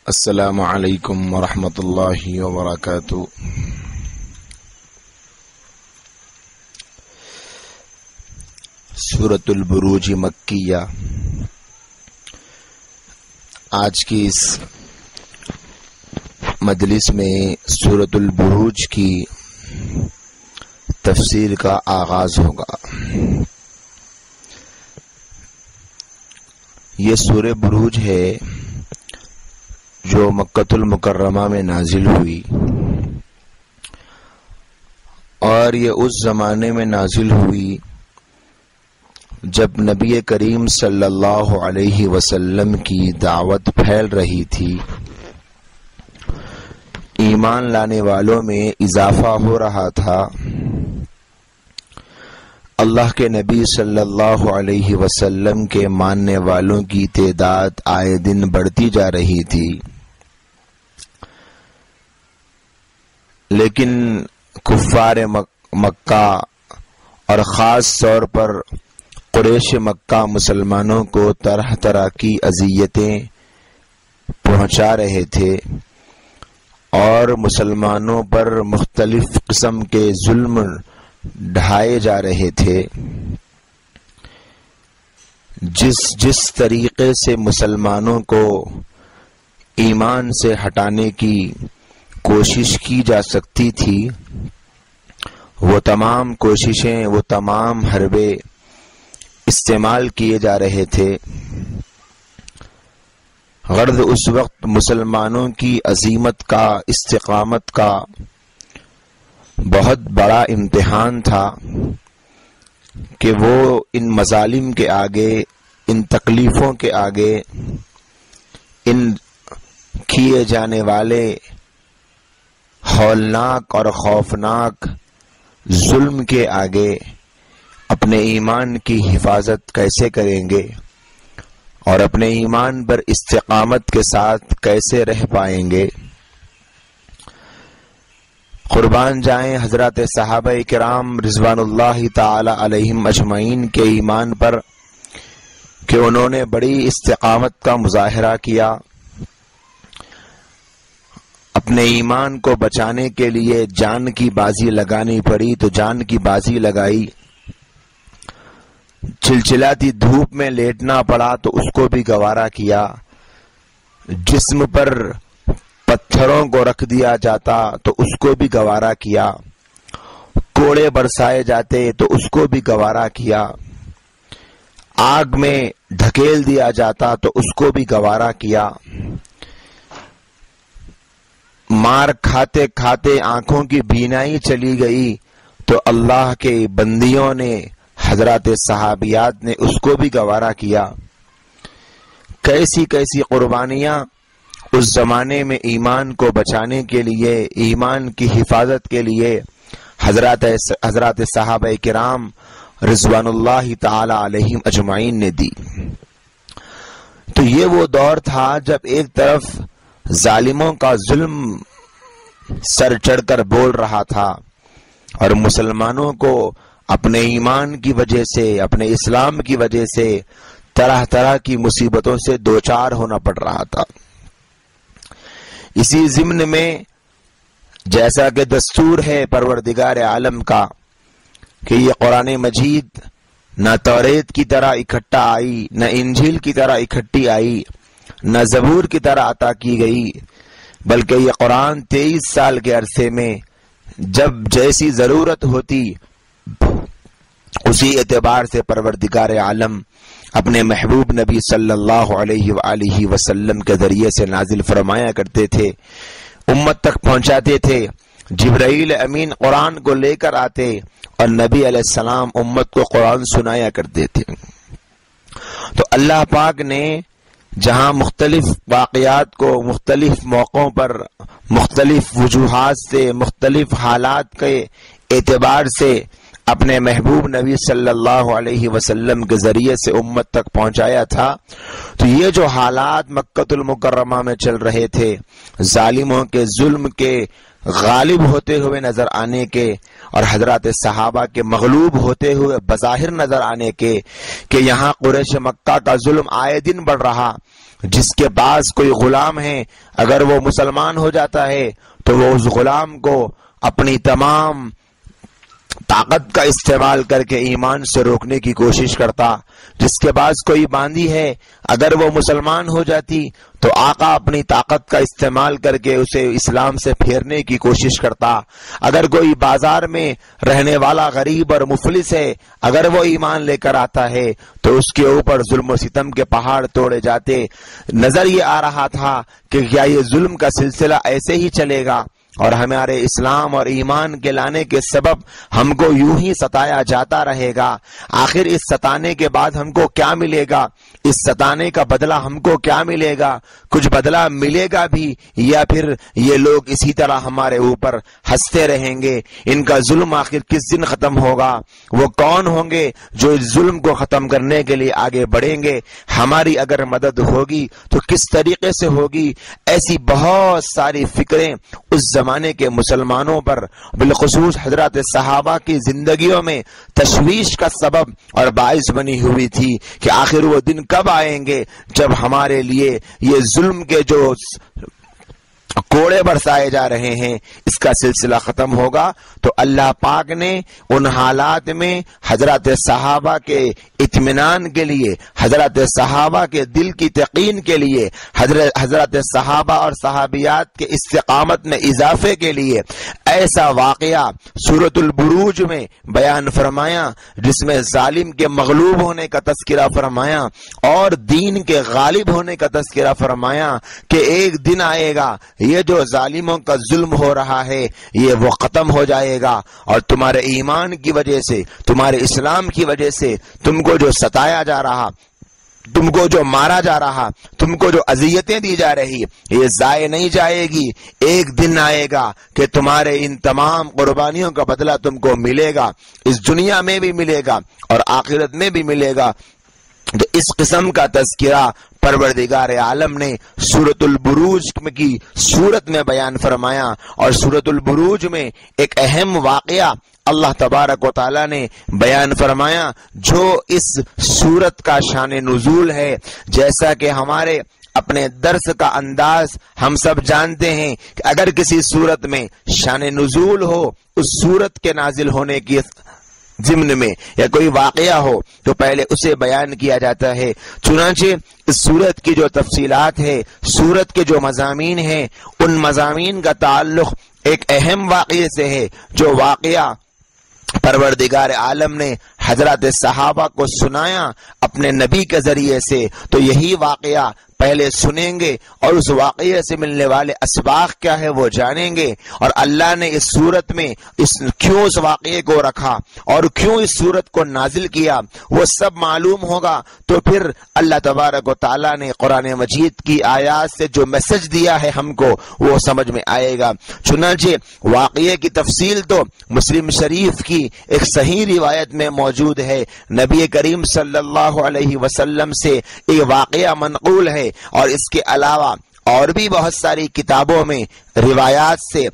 السلام علیکم ورحمۃ اللہ وبرکاتہ۔ سورۃ البروج مکیہ۔ آج کی اس مجلس میں سورۃ البروج کی تفسیر کا آغاز ہوگا۔ یہ سورہ بروج ہے جو مکۃ المکرمہ میں نازل ہوئی، اور یہ اس زمانے میں نازل ہوئی جب نبی کریم صلی اللہ علیہ وسلم کی دعوت پھیل رہی تھی، ایمان لانے والوں میں اضافہ ہو رہا تھا، اللہ کے نبی صلی اللہ علیہ وسلم کے ماننے والوں کی تعداد آئے دن بڑھتی جا رہی تھی، لیکن کفار مکہ اور خاص طور پر قریش مکہ مسلمانوں کو طرح طرح کی اذیتیں پہنچا رہے تھے اور مسلمانوں پر مختلف قسم کے ظلم ڈھائے جا رہے تھے۔ جس طریقے سے مسلمانوں کو ایمان سے ہٹانے کی کوشش کی جا سکتی تھی، وہ تمام کوششیں، وہ تمام حربے استعمال کیے جا رہے تھے۔ غرض اس وقت مسلمانوں کی عزیمت کا، استقامت کا بہت بڑا امتحان تھا کہ وہ ان مظالم کے آگے، ان تکلیفوں کے آگے، ان کیے جانے والے ہولناک اور خوفناک ظلم کے آگے اپنے ایمان کی حفاظت کیسے کریں گے اور اپنے ایمان پر استقامت کے ساتھ کیسے رہ پائیں گے۔ قربان جائیں حضرات صحابہ کرام رضوان اللہ تعالی علیہم اجمعین کے ایمان پر کہ انہوں نے بڑی استقامت کا مظاہرہ کیا، اپنے ایمان کو بچانے کے لیے جان کی بازی لگانی پڑی تو جان کی بازی لگائی، چلچلاتی دھوپ میں لیٹنا پڑا تو اس کو بھی گوارا کیا، جسم پر پتھروں کو رکھ دیا جاتا تو اس کو بھی گوارا کیا، کوڑے برسائے جاتے تو اس کو بھی گوارا کیا، آگ میں ڈھکیل دیا جاتا تو اس کو بھی گوارا کیا، مار کھاتے کھاتے آنکھوں کی بینائی چلی گئی تو اللہ کے بندیوں نے، حضرات صحابیات نے اس کو بھی گوارا کیا۔ کیسی کیسی قربانیاں اس زمانے میں ایمان کو بچانے کے لیے، ایمان کی حفاظت کے لیے حضرات صحابہ کرام رضوان اللہ تعالی علیہم اجمعین نے دی۔ تو یہ وہ دور تھا جب ایک طرف ظالموں کا ظلم سر چڑھ کر بول رہا تھا اور مسلمانوں کو اپنے ایمان کی وجہ سے، اپنے اسلام کی وجہ سے طرح طرح کی مصیبتوں سے دوچار ہونا پڑ رہا تھا۔ اسی ضمن میں جیسا کہ دستور ہے پروردگار عالم کا کہ یہ قرآن مجید نہ توریت کی طرح اکٹھا آئی، نہ انجیل کی طرح اکٹھی آئی، نہ زبور کی طرح عطا کی گئی، بلکہ یہ قرآن 23 سال کے عرصے میں جب جیسی ضرورت ہوتی اسی اعتبار سے پروردگار عالم اپنے محبوب نبی صلی اللہ علیہ وآلہ وسلم کے ذریعے سے نازل فرمایا کرتے تھے، امت تک پہنچاتے تھے۔ جبرائیل امین قرآن کو لے کر آتے اور نبی علیہ السلام امت کو قرآن سنایا کرتے تھے۔ تو اللہ پاک نے جہاں مختلف واقعات کو مختلف موقعوں پر مختلف وجوہات سے، مختلف حالات کے اعتبار سے اپنے محبوب نبی صلی اللہ علیہ وسلم کے ذریعے سے امت تک پہنچایا تھا، تو یہ جو حالات مکۃ المکرمہ میں چل رہے تھے، ظالموں کے ظلم کے غالب ہوتے ہوئے نظر آنے کے اور حضرات صحابہ کے مغلوب ہوتے ہوئے بظاہر نظر آنے کے، کہ یہاں قریش مکہ کا ظلم آئے دن بڑھ رہا، جس کے پاس کوئی غلام ہے، اگر وہ مسلمان ہو جاتا ہے تو وہ اس غلام کو اپنی تمام طاقت کا استعمال کر کے ایمان سے روکنے کی کوشش کرتا۔ جس کے پاس کوئی باندی ہے، اگر وہ مسلمان ہو جاتی تو آقا اپنی طاقت کا استعمال کر کے اسے اسلام سے پھیرنے کی کوشش کرتا۔ اگر کوئی بازار میں رہنے والا غریب اور مفلس ہے، اگر وہ ایمان لے کر آتا ہے تو اس کے اوپر ظلم و ستم کے پہاڑ توڑے جاتے۔ نظر یہ آ رہا تھا کہ کیا یہ ظلم کا سلسلہ ایسے ہی چلے گا اور ہمارے اسلام اور ایمان کے لانے کے سبب ہم کو یوں ہی ستایا جاتا رہے گا۔ آخر اس ستانے کے بعد ہم کو کیا ملے گا؟ اس ستانے کا بدلہ ہم کو کیا ملے گا؟ کچھ بدلہ ملے گا بھی یا پھر یہ لوگ اسی طرح ہمارے اوپر ہنستے رہیں گے؟ ان کا ظلم آخر کس دن ختم ہوگا؟ وہ کون ہوں گے جو اس ظلم کو ختم کرنے کے لیے آگے بڑھیں گے؟ ہماری اگر مدد ہوگی تو کس طریقے سے ہوگی؟ ایسی بہت ساری فکریں اس زمانے کے مسلمانوں پر، بالخصوص حضرات صحابہ کی زندگیوں میں تشویش کا سبب اور باعث بنی ہوئی تھی کہ آخر وہ دن کب آئیں گے جب ہمارے لیے یہ ظلم کے جو کوڑے برسائے جا رہے ہیں اس کا سلسلہ ختم ہوگا۔ تو اللہ پاک نے ان حالات میں حضرات صحابہ کے اطمینان کے لیے، حضرات صحابہ کے دل کی یقین کے لیے، حضرات صحابہ اور صحابیات کے استقامت میں اضافے کے لیے ایسا واقعہ سورۃ البروج میں بیان فرمایا جس میں ظالم کے مغلوب ہونے کا تذکرہ فرمایا اور دین کے غالب ہونے کا تذکرہ فرمایا کہ ایک دن آئے گا یہ جو ظالموں کا ظلم ہو رہا ہے یہ وہ ختم ہو جائے گا، اور تمہارے ایمان کی وجہ سے، تمہارے اسلام کی وجہ سے تم کو جو ستایا جا رہا، تم کو جو مارا جا رہا، تم کو جو اذیتیں دی جا رہی، یہ ضائع نہیں جائے گی۔ ایک دن آئے گا کہ تمہارے ان تمام قربانیوں کا بدلہ تم کو ملے گا، اس دنیا میں بھی ملے گا اور آخرت میں بھی ملے گا۔ تو اس قسم کا تذکرہ پروردگار عالم نے سورۃ البروج کی صورت میں بیان فرمایا، اور سورۃ البروج میں ایک اہم واقعہ اللہ تبارک و تعالی نے بیان فرمایا جو اس سورت کا شان نزول ہے۔ جیسا کہ ہمارے اپنے درس کا انداز ہم سب جانتے ہیں کہ اگر کسی سورت میں شان نزول ہو، اس سورت کے نازل ہونے کی ضمن میں یا کوئی واقعہ ہو تو پہلے اسے بیان کیا جاتا ہے۔ چنانچہ اس سورت کی جو تفصیلات ہے، سورت کے جو مضامین ہیں، ان مضامین کا تعلق ایک اہم واقعے سے ہے جو واقعہ پروردگار عالم نے حضرات صحابہ کو سنایا اپنے نبی کے ذریعے سے۔ تو یہی واقعہ پہلے سنیں گے اور اس واقعے سے ملنے والے اسباق کیا ہے وہ جانیں گے، اور اللہ نے اس صورت میں کیوں اس واقعے کو رکھا اور کیوں اس صورت کو نازل کیا وہ سب معلوم ہوگا۔ تو پھر اللہ تبارک و تعالیٰ نے قرآن مجید کی آیات سے جو میسج دیا ہے ہم کو وہ سمجھ میں آئے گا۔ چنانچہ واقعے کی تفصیل تو مسلم شریف کی ایک صحیح روایت میں موجود ہے، نبی کریم صلی اللہ علیہ وسلم سے یہ واقعہ منقول ہے، اور اس کے علاوہ اور بھی بہت ساری کتابوں میں روایات سے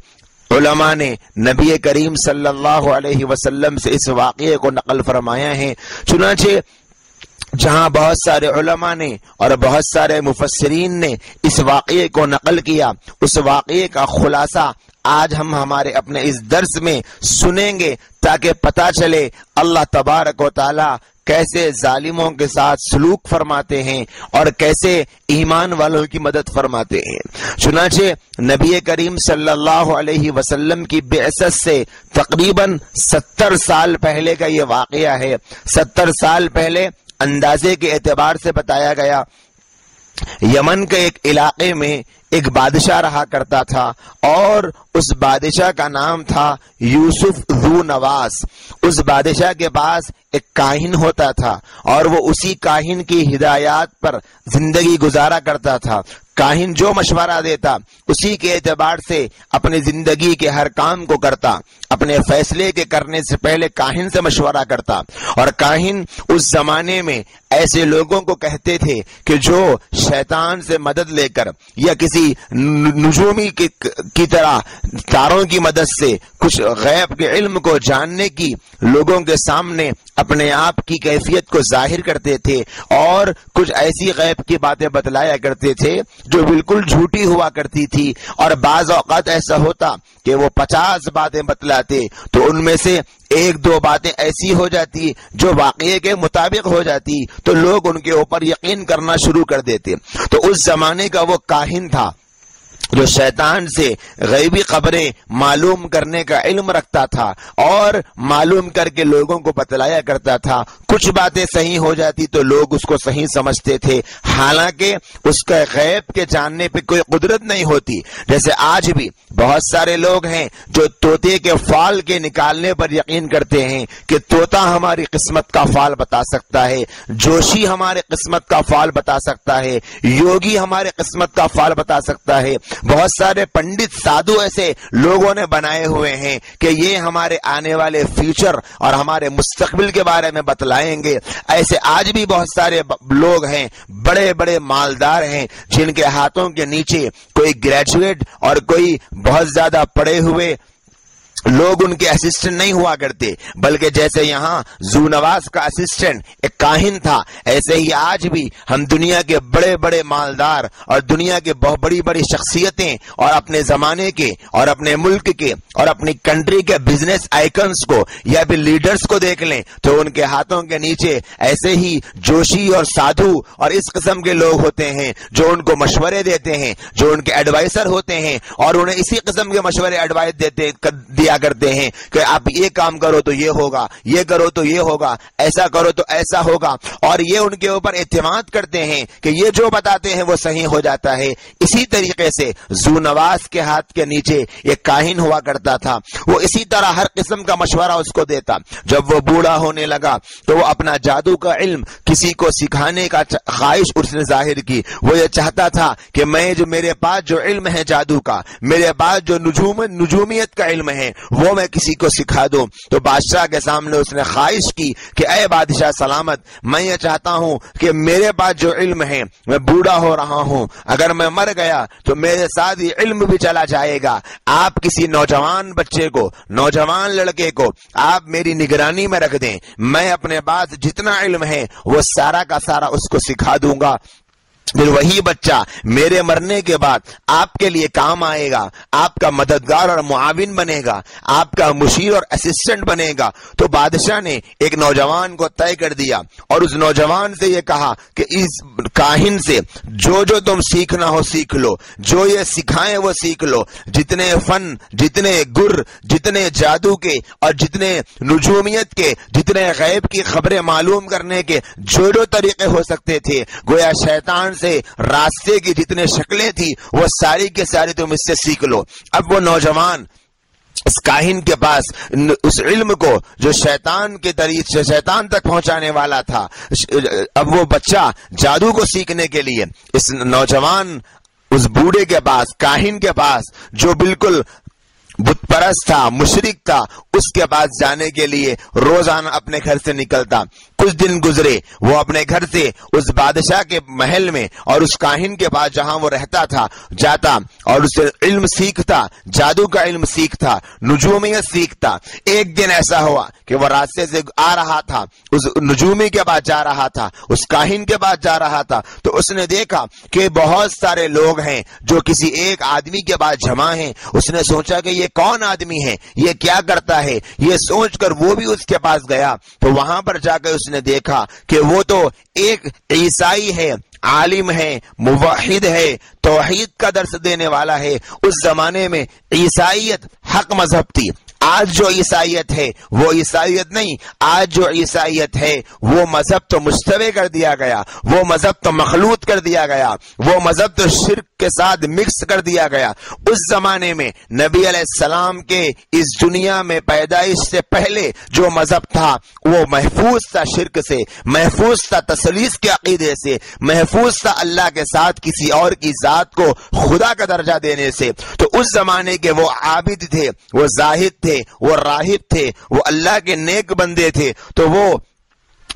علماء نے نبی کریم صلی اللہ علیہ وسلم سے اس واقعے کو نقل فرمایا ہے۔ چنانچہ جہاں بہت سارے علماء نے اور بہت سارے مفسرین نے اس واقعے کو نقل کیا، اس واقعے کا خلاصہ آج ہم ہمارے اپنے اس درس میں سنیں گے تاکہ پتہ چلے اللہ تبارک و تعالی کیسے ظالموں کے ساتھ سلوک فرماتے ہیں اور کیسے ایمان والوں کی مدد فرماتے ہیں۔ چنانچہ نبی کریم صلی اللہ علیہ وسلم کی بعثت سے تقریباً 70 سال پہلے کا یہ واقعہ ہے۔ 70 سال پہلے اندازے کے اعتبار سے بتایا گیا، یمن کے ایک علاقے میں ایک بادشاہ رہا کرتا تھا اور اس بادشاہ کا نام تھا یوسف ذو نواس۔ اس بادشاہ کے پاس ایک کاہن ہوتا تھا اور وہ اسی کاہن کی ہدایات پر زندگی گزارا کرتا تھا۔ کاہن جو مشورہ دیتا اسی کے اعتبار سے اپنی زندگی کے ہر کام کو کرتا، اپنے فیصلے کے کرنے سے پہلے کاہن سے مشورہ کرتا، اور کاہن اس زمانے میں ایسے لوگوں کو کہتے تھے کہ جو شیطان سے مدد لے کر یا کسی نجومی کی طرح تاروں کی مدد سے کچھ غیب کے علم کو جاننے کی لوگوں کے سامنے اپنے آپ کی کیفیت کو ظاہر کرتے تھے اور کچھ ایسی غیب کی باتیں بتلایا کرتے تھے جو بالکل جھوٹی ہوا کرتی تھی، اور بعض اوقات ایسا ہوتا کہ وہ 50 باتیں بتلاتے تو ان میں سے 1-2 باتیں ایسی ہو جاتی جو واقعے کے مطابق ہو جاتی تو لوگ ان کے اوپر یقین کرنا شروع کر دیتے۔ تو اس زمانے کا وہ کاہن تھا جو شیطان سے غیبی خبریں معلوم کرنے کا علم رکھتا تھا اور معلوم کر کے لوگوں کو بتلایا کرتا تھا۔ کچھ باتیں صحیح ہو جاتی تو لوگ اس کو صحیح سمجھتے تھے، حالانکہ اس کا غیب کے جاننے پہ کوئی قدرت نہیں ہوتی۔ جیسے آج بھی بہت سارے لوگ ہیں جو طوطے کے فال کے نکالنے پر یقین کرتے ہیں کہ طوطا ہماری قسمت کا فال بتا سکتا ہے، جوشی ہمارے قسمت کا فال بتا سکتا ہے، یوگی ہمارے قسمت کا فال بتا سکتا ہے۔ بہت سارے پنڈت سادھو ایسے لوگوں نے بنائے ہوئے ہیں کہ یہ ہمارے آنے والے فیوچر اور ہمارے مستقبل کے بارے میں بتلائیں گے۔ ایسے آج بھی بہت سارے لوگ ہیں، بڑے بڑے مالدار ہیں، جن کے ہاتھوں کے نیچے کوئی گریجویٹ اور کوئی بہت زیادہ پڑھے ہوئے لوگ ان کے اسسٹنٹ نہیں ہوا کرتے، بلکہ جیسے یہاں زونواز کا اسسٹنٹ ایک کاہن تھا، ایسے ہی آج بھی ہم دنیا کے بڑے بڑے مالدار اور دنیا کے بہت بڑی بڑی شخصیتیں اور اپنے زمانے کے اور اپنے ملک کے اور اپنی کنٹری کے بزنس آئیکنز کو یا پھر لیڈرز کو دیکھ لیں تو ان کے ہاتھوں کے نیچے ایسے ہی جوشی اور سادھو اور اس قسم کے لوگ ہوتے ہیں جو ان کو مشورے دیتے ہیں، جو ان کے ایڈوائزر ہوتے ہیں اور انہیں اسی قسم کے مشورے ایڈوائز دیا کرتے ہیں کہ آپ یہ کام کرو تو یہ ہوگا، یہ کرو تو یہ ہوگا، ایسا کرو تو ایسا ہوگا، اور یہ ان کے اوپر اعتماد کرتے ہیں کہ یہ جو بتاتے ہیں وہ صحیح ہو جاتا ہے۔ اسی طریقے سے زونواز کے ہاتھ کے نیچے ایک کاہن ہوا کرتا تھا، وہ اسی طرح ہر قسم کا مشورہ اس کو دیتا۔ جب وہ بوڑھا ہونے لگا تو وہ اپنا جادو کا علم کسی کو سکھانے کا خواہش اس نے ظاہر کی۔ وہ یہ چاہتا تھا کہ میں جو میرے پاس جو علم ہے جادو کا، میرے پاس جو نجومیت کا علم ہے وہ میں کسی کو سکھا دوں۔ تو بادشاہ کے سامنے اس نے خواہش کی کہ اے بادشاہ سلامت، میں یہ چاہتا ہوں کہ میرے پاس جو علم ہے، میں بوڑھا ہو رہا ہوں، اگر میں مر گیا تو میرے ساتھ یہ علم بھی چلا جائے گا۔ آپ کسی نوجوان بچے کو، نوجوان لڑکے کو آپ میری نگرانی میں رکھ دیں، میں اپنے پاس جتنا علم ہے وہ سارا کا سارا اس کو سکھا دوں گا، پھر وہی بچہ میرے مرنے کے بعد آپ کے لیے کام آئے گا، آپ کا مددگار اور معاون بنے گا، آپ کا مشیر اور اسسٹنٹ بنے گا۔ تو بادشاہ نے ایک نوجوان کو طے کر دیا اور اس نوجوان سے یہ کہا کہ اس کاہن سے جو جو تم سیکھنا ہو سیکھ لو، جو یہ سکھائیں وہ سیکھ لو، جتنے فن، جتنے گر، جتنے جادو کے اور جتنے نجومیت کے، جتنے غیب کی خبریں معلوم کرنے کے جو جو طریقے ہو سکتے تھے، گویا شیطان سے راستے کی جتنے شکلیں تھی وہ ساری کے ساری تم اس سے سیکھ لو۔ اب وہ نوجوان اس کاہن کے پاس اس علم کو جو شیطان کے طریقے سے شیطان تک پہنچانے والا تھا، اب وہ بچہ جادو کو سیکھنے کے لیے اس نوجوان اس بوڑھے کے پاس، کاہن کے پاس جو بالکل بت پرست تھا، مشرک تھا، اس کے پاس جانے کے لیے روزانہ اپنے گھر سے نکلتا۔ کچھ دن گزرے، وہ اپنے گھر سے اس بادشاہ کے محل میں اور اس کاہن کے پاس جہاں وہ رہتا تھا جاتا اور اس سے علم سیکھتا، جادو کا علم سیکھتا، نجومیت سیکھتا۔ ایک دن ایسا ہوا کہ وہ راستے سے آ رہا تھا، اس نجومی کے پاس جا رہا تھا، اس کاہن کے پاس جا رہا تھا، تو اس نے دیکھا کہ بہت سارے لوگ ہیں جو کسی ایک آدمی کے پاس جمع ہیں۔ اس نے سوچا کہ یہ کون آدمی ہے، یہ کیا کرتا ہے، یہ سوچ کر وہ بھی اس کے پاس گیا۔ تو وہاں پر جا کر اس نے دیکھا کہ وہ تو ایک عیسائی ہے، عالم ہے، موحد ہے، توحید کا درس دینے والا ہے۔ اس زمانے میں عیسائیت حق مذہب تھی۔ آج جو عیسائیت ہے وہ عیسائیت نہیں، آج جو عیسائیت ہے وہ مذہب تو مشتبہ کر دیا گیا، وہ مذہب تو مخلوط کر دیا گیا، وہ مذہب تو شرک کے ساتھ مکس کر دیا گیا۔ اس زمانے میں نبی علیہ السلام کے اس دنیا میں پیدائش سے پہلے جو مذہب تھا وہ محفوظ تھا شرک سے، محفوظ تھا تثلیث کے عقیدے سے، محفوظ تھا اللہ کے ساتھ کسی اور کی ذات کو خدا کا درجہ دینے سے۔ تو اس زمانے کے وہ عابد تھے، وہ زاہد تھے، وہ راہب تھے، وہ اللہ کے نیک بندے تھے۔ تو وہ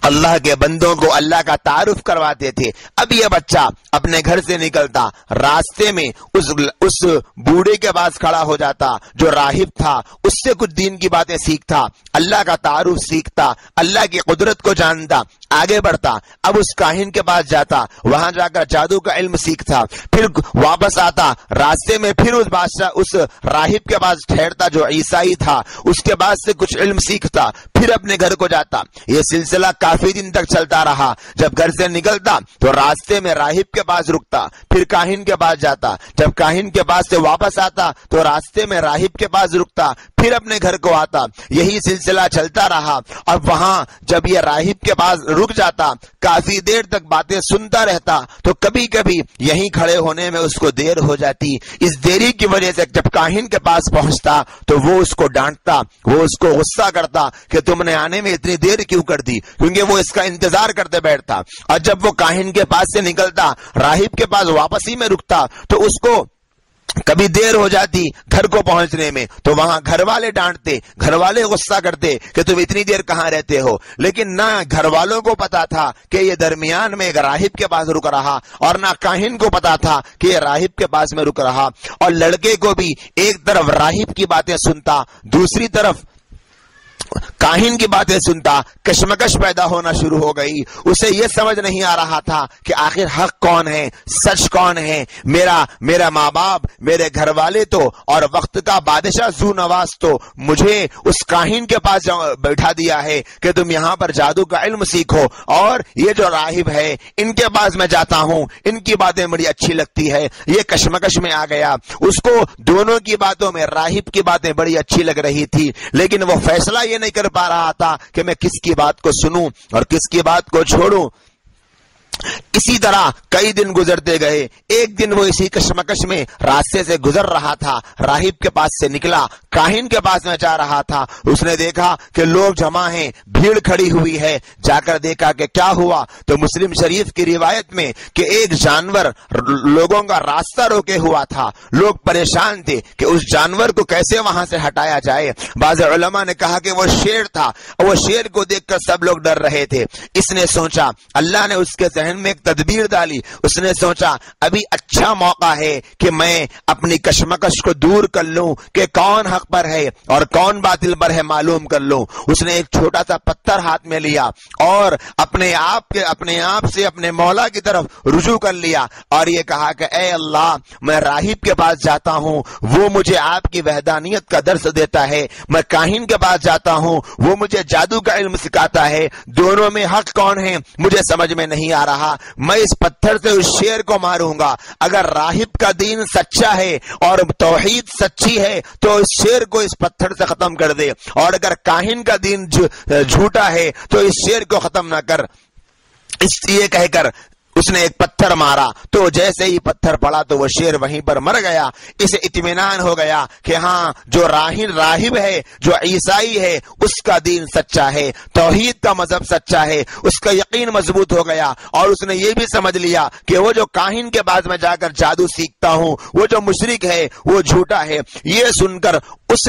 اللہ کے بندوں کو اللہ کا تعارف کرواتے تھے۔ اب یہ بچہ اپنے گھر سے نکلتا، راستے میں اس بوڑھے کے پاس کھڑا ہو جاتا جو راہب تھا، اس سے کچھ دین کی باتیں سیکھتا، اللہ کا تعارف سیکھتا، اللہ کی قدرت کو جانتا، آگے بڑھتا۔ اب اس کاہن کے پاس جاتا، وہاں جا کر جادو کا علم سیکھتا، پھر واپس آتا، راستے میں پھر اس بادشاہ اس راہب کے پاس ٹھہرتا جو عیسائی تھا، اس کے بعد سے کچھ علم سیکھتا، پھر اپنے گھر کو جاتا۔ یہ سلسلہ کافی دن تک چلتا رہا۔ جب گھر سے نکلتا تو راستے میں راہب کے پاس رکتا، پھر کاہن کے پاس جاتا، جب کاہن کے پاس سے واپس آتا تو راستے میں راہب کے پاس رکتا، پھر اپنے گھر کو آتا۔ یہی سلسلہ چلتا رہا۔ اب وہاں جب یہ راہب کے پاس رک جاتا، کافی دیر تک باتیں سنتا رہتا، تو کبھی کبھی یہیں کھڑے ہونے میں اس کو دیر ہو جاتی۔ اس دیری کی وجہ سے جب کاہن کے پاس پہنچتا تو وہ اس کو ڈانٹتا، وہ اس کو غصہ کرتا کہ تم نے آنے میں اتنی دیر کیوں کر دی، کیونکہ وہ اس کا انتظار کرتے بیٹھتا۔ اور جب وہ کاہن کے پاس سے نکلتا، راہب کے پاس واپسی میں رکتا، تو اس کو کبھی دیر ہو جاتی گھر کو پہنچنے میں، تو وہاں گھر والے ڈانٹتے، گھر والے غصہ کرتے کہ تم اتنی دیر کہاں رہتے ہو۔ لیکن نہ گھر والوں کو پتا تھا کہ یہ درمیان میں ایک راہب کے پاس رک رہا، اور نہ کاہن کو پتا تھا کہ یہ راہب کے پاس میں رک رہا۔ اور لڑکے کو بھی ایک طرف راہب کی باتیں سنتا، دوسری طرف کاہن کی باتیں سنتا، کشمکش پیدا ہونا شروع ہو گئی۔ اسے یہ سمجھ نہیں آ رہا تھا کہ آخر حق کون ہے، سچ کون ہے۔ میرا ماں باپ، میرے گھر والے تو اور وقت کا بادشاہ ذو نواز تو مجھے اس کاہن کے پاس بیٹھا دیا ہے کہ تم یہاں پر جادو کا علم سیکھو، اور یہ جو راہب ہے ان کے پاس میں جاتا ہوں، ان کی باتیں بڑی اچھی لگتی ہے۔ یہ کشمکش میں آ گیا۔ اس کو دونوں کی باتوں میں راہب کی باتیں بڑی اچھی لگ رہی تھی، لیکن وہ فیصلہ یہ نہیں کر پا رہا تھا کہ میں کس کی بات کو سنوں اور کس کی بات کو چھوڑوں۔ اسی طرح کئی دن گزرتے گئے۔ ایک دن وہ اسی کشمکش میں راستے سے گزر رہا تھا، راہب کے پاس سے نکلا، کاہن کے پاس میں جا رہا تھا۔ اس نے دیکھا کہ لوگ جمع ہیں، بھیڑ کھڑی ہوئی ہے۔ جا کر دیکھا کہ کیا ہوا، تو مسلم شریف کی روایت میں کہ ایک جانور لوگوں کا راستہ روکے ہوا تھا، لوگ پریشان تھے کہ اس جانور کو کیسے وہاں سے ہٹایا جائے۔ بعض علماء نے کہا کہ وہ شیر تھا، اور وہ شیر کو دیکھ کر سب لوگ ڈر رہے تھے۔ اس نے سوچا، اللہ نے اس کے ذہن میں ایک تدبیر ڈالی۔ اس نے سوچا ابھی اچھا موقع ہے کہ میں اپنی کشمکش کو دور کر لوں کہ کون حق پر ہے اور کون باطل پر ہے معلوم کر لوں۔ اس نے ایک چھوٹا سا پتھر ہاتھ میں لیا اور اپنے آپ سے اپنے مولا کی طرف رجوع کر لیا، اور یہ کہا کہ اے اللہ، میں راہب کے پاس جاتا ہوں، وہ مجھے آپ کی وحدانیت کا درس دیتا ہے، میں کاہن کے پاس جاتا ہوں، وہ مجھے جادو کا علم سکھاتا ہے، دونوں میں حق کون ہے مجھے سمجھ میں نہیں آ رہا۔ میں اس پتھر سے اس شیر کو ماروں گا، اگر راہب کا دین سچا ہے اور توحید سچی ہے تو اس شیر کو اس پتھر سے ختم کر دے، اور اگر کاہن کا دین جھوٹا ہے تو اس شیر کو ختم نہ کر۔ اس لیے کہہ کر اس نے ایک پتھر مارا، تو جیسے ہی پتھر پڑا تو وہ شیر وہیں پر مر گیا۔ اسے اطمینان ہو گیا کہ ہاں، جو راہب ہے، جو عیسائی ہے، اس کا دین سچا ہے، توحید کا مذہب سچا ہے۔ اس کا یقین مضبوط ہو گیا، اور اس نے یہ بھی سمجھ لیا کہ وہ جو کاہن کے پاس میں جا کر جادو سیکھتا ہوں، وہ جو مشرک ہے وہ جھوٹا ہے۔ یہ سن کر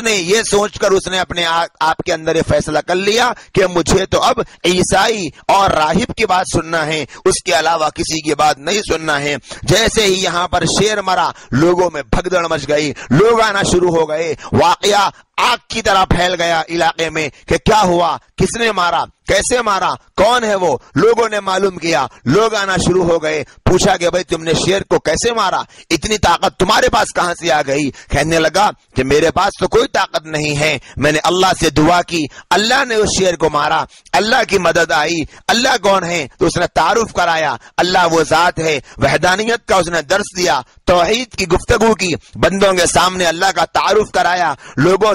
یہ سوچ کر اس نے اپنے آپ کے اندر یہ فیصلہ کر لیا کہ مجھے تو اب عیسائی اور راہب کی بات سننا ہے، اس کے علاوہ کسی کی بات نہیں سننا ہے۔ جیسے ہی یہاں پر شیر مرا، لوگوں میں بھگدڑ مچ گئی، لوگ آنا شروع ہو گئے۔ واقعہ آگ کی طرح پھیل گیا علاقے میں کہ کیا ہوا، کس نے مارا، کیسے مارا، کون ہے وہ۔ لوگوں نے معلوم کیا، لوگ آنا شروع ہو گئے۔ پوچھا کہ بھائی تم نے شیر کو کیسے مارا، اتنی طاقت تمہارے پاس کہاں سے آ گئی؟ کہنے لگا کہ میرے پاس تو کوئی طاقت نہیں ہے، میں نے اللہ سے دعا کی، اللہ نے اس شیر کو مارا، اللہ کی مدد آئی۔ اللہ کون ہے؟ تو اس نے تعارف کرایا، اللہ وہ ذات ہے، وحدانیت کا اس نے درس دیا، توحید کی گفتگو کی، بندوں کے سامنے اللہ کا تعارف کرایا۔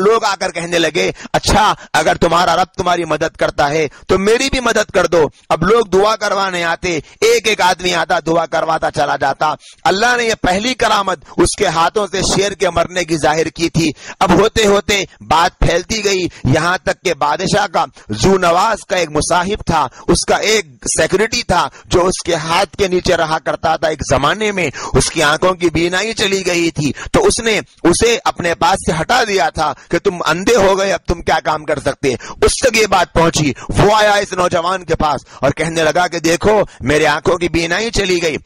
لوگ آ کر کہنے لگے اچھا، اگر تمہارا رب تمہاری مدد کرتا ہے تو میری بھی مدد کر دو۔ اب لوگ دعا کروانے آتے، ایک ایک آدمی آتا، دعا کرواتا چلا جاتا۔ اللہ نے یہ پہلی کرامت اس کے ہاتھوں سے شیر کے مرنے کی ظاہر کی تھی۔ اب ہوتے ہوتے بات پھیلتی گئی، یہاں تک کہ بادشاہ کا ذو نواز کا ایک مصاحب تھا، اس کا ایک ایک سیکورٹی تھا جو اس کے ہاتھ کے نیچے رہا کرتا تھا. ایک زمانے میں اس کی آنکھوں کی بینائی چلی گئی تھی تو اس نے اسے اپنے پاس سے ہٹا دیا تھا کہ تم اندھے ہو گئے, اب تم کیا کام کر سکتے. اس تک یہ بات پہنچی. وہ آیا اس نوجوان کے پاس اور کہنے لگا کہ دیکھو میرے آنکھوں کی بینائی چلی گئی,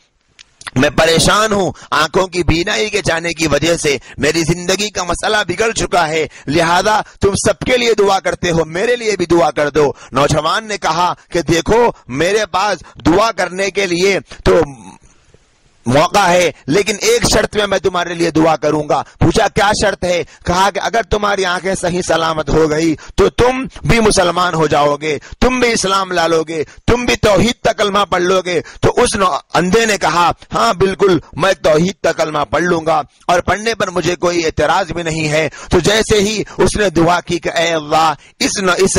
میں پریشان ہوں, آنکھوں کی بینائی کے جانے کی وجہ سے میری زندگی کا مسئلہ بگڑ چکا ہے, لہذا تم سب کے لیے دعا کرتے ہو, میرے لیے بھی دعا کر دو. نوجوان نے کہا کہ دیکھو میرے پاس دعا کرنے کے لیے تو موقع ہے, لیکن ایک شرط میں تمہارے لیے دعا کروں گا. پوچھا کیا شرط ہے؟ کہا کہ اگر تمہاری آنکھیں صحیح سلامت ہو گئی تو تم بھی مسلمان ہو جاؤ گے, تم بھی اسلام لا لو گے, تم بھی توحید کا کلمہ پڑھ لو گے. تو اس اندھے نے کہا ہاں بالکل میں توحید کا کلمہ پڑھ لوں گا اور پڑھنے پر مجھے کوئی اعتراض بھی نہیں ہے. تو جیسے ہی اس نے دعا کی کہ اے اللہ اس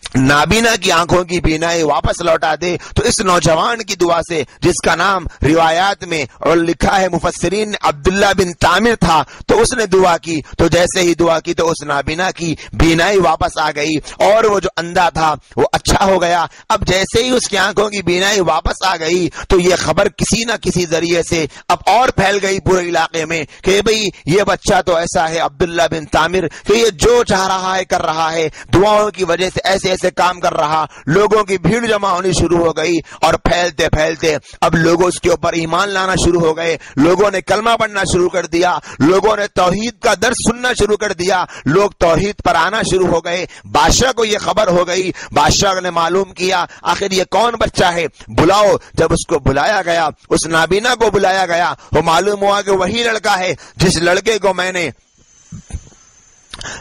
نابینا کی آنکھوں کی بینائی واپس لوٹا دے, تو اس نوجوان کی دعا سے, جس کا نام روایات میں اور لکھا ہے مفسرین عبداللہ بن تامر تھا, تو اس نے دعا کی. تو جیسے ہی دعا کی تو اس نابینا کی بینائی واپس آ گئی اور وہ جو اندھا تھا وہ اچھا ہو گیا. اب جیسے ہی اس کی آنکھوں کی بینائی واپس آ گئی تو یہ خبر کسی نہ کسی ذریعے سے اب اور پھیل گئی پورے علاقے میں کہ بھئی یہ بچہ تو ایسا ہے عبداللہ بن تامر کہ یہ جو چاہ رہا ہے کر رہا ہے, دعاؤں کی وجہ سے ایسے سے کام کر رہا. لوگوں کی بھیڑ جمع ہونی شروع ہو گئی اور پھیلتے پھیلتے اب لوگوں اس کے اوپر ایمان لانا شروع ہو گئے, لوگوں نے کلمہ پڑھنا شروع کر دیا, لوگوں نے توحید کا درس سننا شروع کر دیا, لوگ توحید پر آنا شروع ہو گئے. بادشاہ کو یہ خبر ہو گئی, بادشاہ نے معلوم کیا آخر یہ کون بچہ ہے, بلاؤ. جب اس کو بلایا گیا, اس نابینا کو بلایا گیا, وہ معلوم ہوا کہ وہی لڑکا ہے جس لڑکے کو میں نے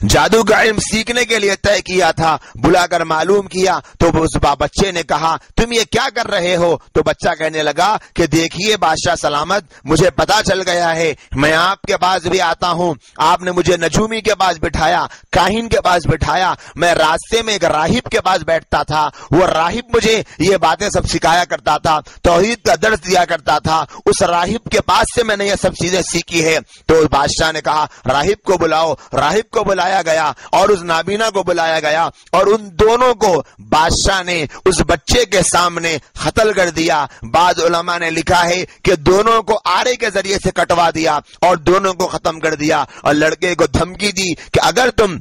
جادو کا علم سیکھنے کے لیے طے کیا تھا. بلا کر معلوم کیا تو اس بچے نے کہا تم یہ کیا کر رہے ہو؟ تو بچہ کہنے لگا کہ دیکھیے بادشاہ سلامت, مجھے پتا چل گیا ہے, میں آپ کے پاس بھی آتا ہوں, آپ نے مجھے نجومی کے پاس بٹھایا, کاہن کے پاس بٹھایا, میں راستے میں ایک راہب کے پاس بیٹھتا تھا, وہ راہب مجھے یہ باتیں سب سکھایا کرتا تھا, توحید کا درس دیا کرتا تھا, اس راہب کے پاس سے میں نے یہ سب چیزیں سیکھی ہے. تو بادشاہ نے کہا راہب کو بلاؤ. راہب کو بلایا گیا اور اس نابینا کو بلایا گیا اور ان دونوں کو بادشاہ نے اس بچے کے سامنے قتل کر دیا. بعض علماء نے لکھا ہے کہ دونوں کو آرے کے ذریعے سے کٹوا دیا اور دونوں کو ختم کر دیا اور لڑکے کو دھمکی دی کہ اگر تم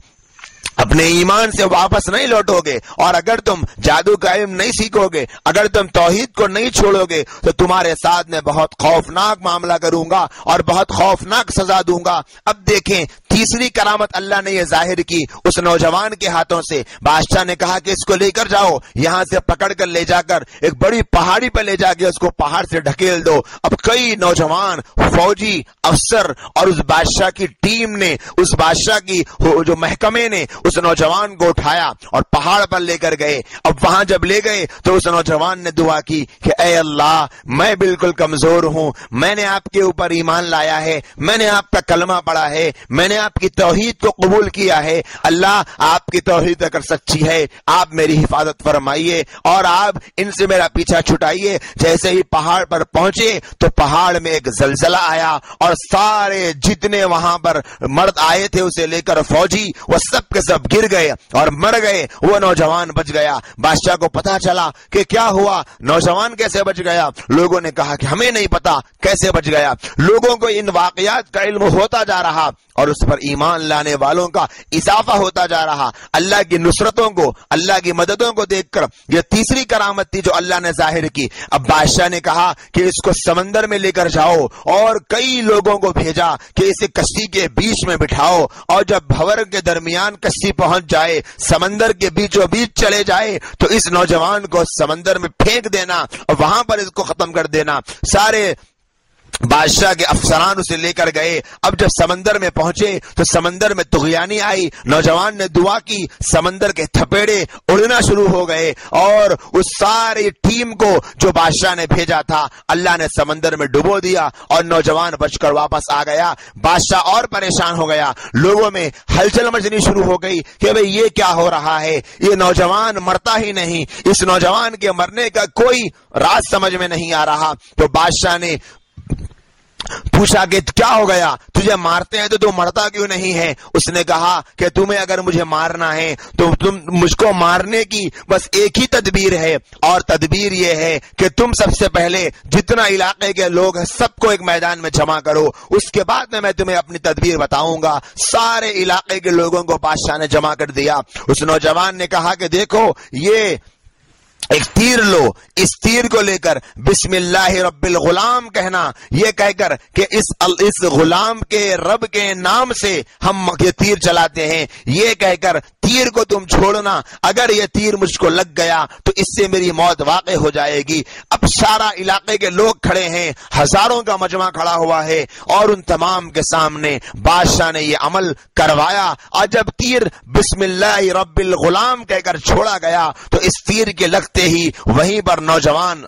اپنے ایمان سے واپس نہیں لوٹو گے اور اگر تم جادو کا علم نہیں سیکھو گے, اگر تم توحید کو نہیں چھوڑو گے تو تمہارے ساتھ میں بہت خوفناک معاملہ کروں گا اور بہت خوفناک سزا دوں گا. اب دیکھیں تیسری کرامت اللہ نے یہ ظاہر کی اس نوجوان کے ہاتھوں سے. بادشاہ نے کہا کہ اس کو لے کر جاؤ, یہاں سے پکڑ کر لے جا کر ایک بڑی پہاڑی پہ لے جا کے اس کو پہاڑ سے ڈھکیل دو. اب کئی نوجوان فوجی افسر اور اس بادشاہ کی ٹیم نے, اس بادشاہ کی جو محکمے نے اس نوجوان کو اٹھایا اور پہاڑ پر لے کر گئے. اب وہاں جب لے گئے تو اس نوجوان نے دعا کی کہ اے اللہ میں بالکل کمزور ہوں, میں نے آپ کے اوپر ایمان لایا ہے, میں نے آپ کا کلمہ پڑھا ہے, میں نے آپ کی توحید کو قبول کیا ہے, اللہ آپ کی توحید اگر سچی ہے آپ میری حفاظت فرمائیے اور آپ ان سے میرا پیچھا چھٹائیے. جیسے ہی پہاڑ پر پہنچے تو پہاڑ میں ایک زلزلہ آیا اور سارے جتنے وہاں پر مرد آئے تھے اسے لے کر فوجی, وہ سب کے سب گر گئے اور مر گئے. وہ نوجوان بچ گیا. بادشاہ کو پتا چلا کہ کیا ہوا, نوجوان کیسے بچ گیا. لوگوں نے کہا کہ ہمیں نہیں پتا کیسے بچ گیا. لوگوں کو ان واقعات کا علم ہوتا جا رہا اور اس پر ایمان لانے والوں کا اضافہ ہوتا جا رہا. اللہ کی نصرتوں کو, اللہ کی مددوں کو دیکھ کر یہ تیسری کرامت تھی جو اللہ نے ظاہر کی. اب بادشاہ نے کہا کہ اس کو سمندر میں لے کر جاؤ اور کئی لوگوں کو بھیجا کہ اسے کشتی کے بیچ میں بٹھاؤ اور جب بھور کے درمیان کشتی پہنچ جائے, سمندر کے بیچوں بیچ چلے جائے تو اس نوجوان کو سمندر میں پھینک دینا اور وہاں پر اس کو ختم کر دینا. سارے بادشاہ کے افسران اسے لے کر گئے. اب جب سمندر میں پہنچے تو سمندر میں طغیانی آئی. نوجوان نے دعا کی, سمندر کے تھپیڑے اڑنا شروع ہو گئے اور اس ساری ٹیم کو جو بادشاہ نے بھیجا تھا اللہ نے سمندر میں ڈبو دیا اور نوجوان بچ کر واپس آ گیا. بادشاہ اور پریشان ہو گیا, لوگوں میں ہلچل مچنی شروع ہو گئی کہ بھئی یہ کیا ہو رہا ہے, یہ نوجوان مرتا ہی نہیں, اس نوجوان کے مرنے کا کوئی راز سمجھ میں نہیں آ رہا. تو بادشاہ نے پوچھا کہ کیا ہو گیا، تجھے مارتے ہیں تو تو مرتا کیوں نہیں ہے؟ اس نے کہا کہ تمہیں اگر مجھے مارنا ہے تو تم مجھ کو مارنے کی بس ایک ہی تدبیر ہے، اور تدبیر یہ ہے کہ تم سب سے پہلے جتنا علاقے کے لوگ ہیں سب کو ایک میدان میں جمع کرو، اس کے بعد میں تمہیں اپنی تدبیر بتاؤں گا۔ سارے علاقے کے لوگوں کو بادشاہ نے جمع کر دیا۔ اس نوجوان نے کہا کہ دیکھو یہ ایک تیر لو، اس تیر کو لے کر بسم اللہ رب الغلام کہنا، یہ کہہ کر کہ اس غلام کے رب کے نام سے ہم یہ تیر چلاتے ہیں، یہ کہہ کر تیر کو تم چھوڑنا، اگر یہ تیر مجھ کو لگ گیا تو اس سے میری موت واقع ہو جائے گی۔ اب سارا علاقے کے لوگ کھڑے ہیں، ہزاروں کا مجمع کھڑا ہوا ہے، اور ان تمام کے سامنے بادشاہ نے یہ عمل کروایا، اور جب تیر بسم اللہ رب الغلام کہہ کر چھوڑا گیا تو اس تیر کے لگتے ہی وہیں پر نوجوان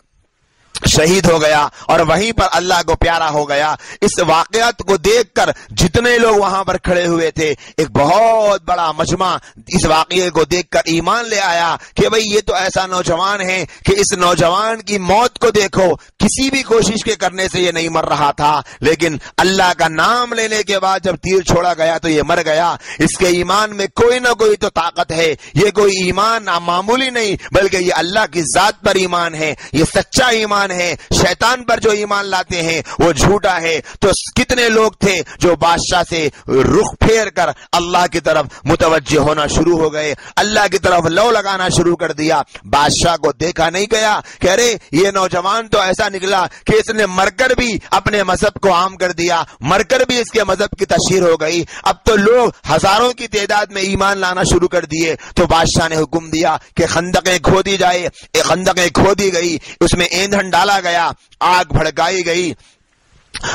شہید ہو گیا، اور وہیں پر اللہ کو پیارا ہو گیا۔ اس واقعات کو دیکھ کر جتنے لوگ وہاں پر کھڑے ہوئے تھے، ایک بہت بڑا مجمع اس واقعے کو دیکھ کر ایمان لے آیا کہ بھئی یہ تو ایسا نوجوان ہے کہ اس نوجوان کی موت کو دیکھو، کسی بھی کوشش کے کرنے سے یہ نہیں مر رہا تھا، لیکن اللہ کا نام لینے کے بعد جب تیر چھوڑا گیا تو یہ مر گیا۔ اس کے ایمان میں کوئی نہ کوئی تو طاقت ہے، یہ کوئی ایمان معمولی نہیں بلکہ یہ اللہ کی ذات پر ایمان ہے، یہ سچا ایمان ہے۔ شیطان پر جو ایمان لاتے ہیں وہ جھوٹا ہے۔ تو کتنے لوگ تھے جو بادشاہ سے رخ پھیر کر اللہ کی طرف متوجہ ہونا شروع ہو گئے، اللہ کی طرف لو لگانا شروع کر دیا۔ بادشاہ کو دیکھا نہیں گیا کہ ارے یہ نوجوان تو ایسا نکلا کہ اس نے مر کر بھی اپنے مذہب کو عام کر دیا، مر کر بھی اس کے مذہب کی تشہیر ہو گئی، اب تو لوگ ہزاروں کی تعداد میں ایمان لانا شروع کر دیے۔ تو بادشاہ نے حکم دیا کہ خندقیں کھودی جائے، خندقیں کھودی گئی، اس میں ایندھن ڈالا گیا، آگ بھڑکائی گئی۔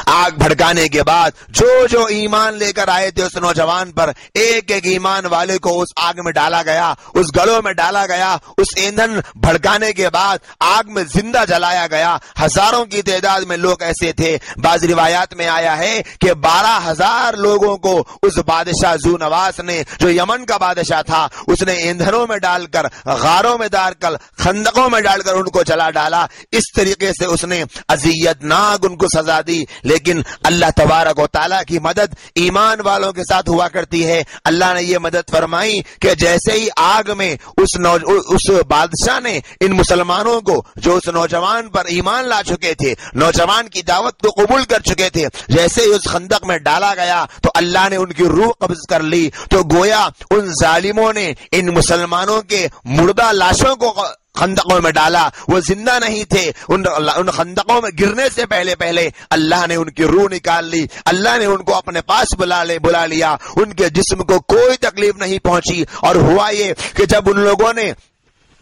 آگ بھڑکانے کے بعد جو ایمان لے کر آئے تھے اس نوجوان پر ایک ایک ایمان والے کو اس آگ میں ڈالا گیا، اس گلوں میں ڈالا گیا، اس ایندھن بھڑکانے کے بعد آگ میں زندہ جلایا گیا۔ ہزاروں کی تعداد میں لوگ ایسے تھے، بعض روایات میں آیا ہے کہ 12,000 لوگوں کو اس بادشاہ ذو نواس نے، جو یمن کا بادشاہ تھا، اس نے ایندھنوں میں ڈال کر، غاروں میں ڈال کر، خندقوں میں ڈال کر ان کو جلا ڈالا۔ اس طریقے سے اس نے اذیت ناک ان کو سزا دی، لیکن اللہ تبارک و تعالیٰ کی مدد ایمان والوں کے ساتھ ہوا کرتی ہے۔ اللہ نے یہ مدد فرمائی کہ جیسے ہی آگ میں اس بادشاہ نے ان مسلمانوں کو جو اس نوجوان پر ایمان لا چکے تھے، نوجوان کی دعوت کو قبول کر چکے تھے، جیسے ہی اس خندق میں ڈالا گیا تو اللہ نے ان کی روح قبض کر لی، تو گویا ان ظالموں نے ان مسلمانوں کے مردہ لاشوں کو خندقوں میں ڈالا، وہ زندہ نہیں تھے، ان خندقوں میں گرنے سے پہلے اللہ نے ان کی روح نکال لی، اللہ نے ان کو اپنے پاس بلا لیا، ان کے جسم کو کوئی تکلیف نہیں پہنچی۔ اور ہوا یہ کہ جب ان لوگوں نے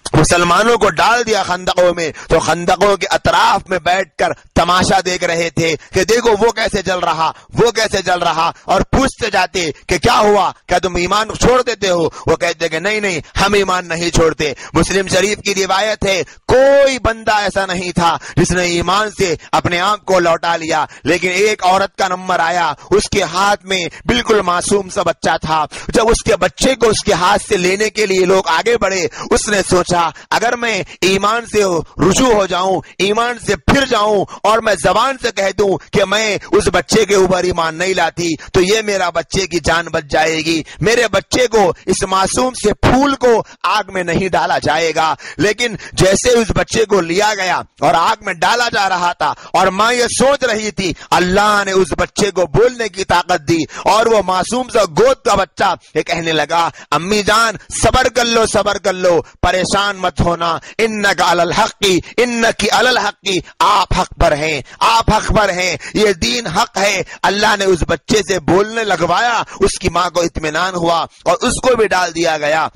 مسلمانوں کو ڈال دیا خندقوں میں، تو خندقوں کے اطراف میں بیٹھ کر تماشا دیکھ رہے تھے کہ دیکھو وہ کیسے جل رہا، وہ کیسے جل رہا، اور پوچھتے جاتے کہ کیا ہوا، کیا تم ایمان چھوڑ دیتے ہو؟ وہ کہتے کہ نہیں ہم ایمان نہیں چھوڑتے۔ مسلم شریف کی روایت ہے کوئی بندہ ایسا نہیں تھا جس نے ایمان سے اپنے آپ کو لوٹا لیا، لیکن ایک عورت کا نمبر آیا، اس کے ہاتھ میں بالکل معصوم سا بچہ تھا۔ جب اس کے بچے کو اس کے ہاتھ سے لینے کے لیے لوگ آگے بڑھے، اس نے سوچا اگر میں ایمان سے رجوع ہو جاؤں، ایمان سے پھر جاؤں، اور میں زبان سے کہہ دوں کہ میں اس بچے کے اوپر ایمان نہیں لاتی، تو یہ میرا بچے کی جان بچ جائے گی، میرے بچے کو، اس معصوم سے پھول کو آگ میں نہیں ڈالا جائے گا۔ لیکن جیسے اس بچے کو لیا گیا اور آگ میں ڈالا جا رہا تھا، اور ماں یہ سوچ رہی تھی، اللہ نے اس بچے کو بولنے کی طاقت دی، اور وہ معصوم سا گود کا بچہ یہ کہنے لگا، امی جان صبر کر لو، پریشان مت ہونا، انک علی الحق، انک علی الحق، آپ حق پر ہیں، یہ دین حق ہے۔ اللہ نے اس بچے سے بولنے لگوایا، اس کی ماں کو اطمینان ہوا اور اس کو بھی ڈال دیا گیا۔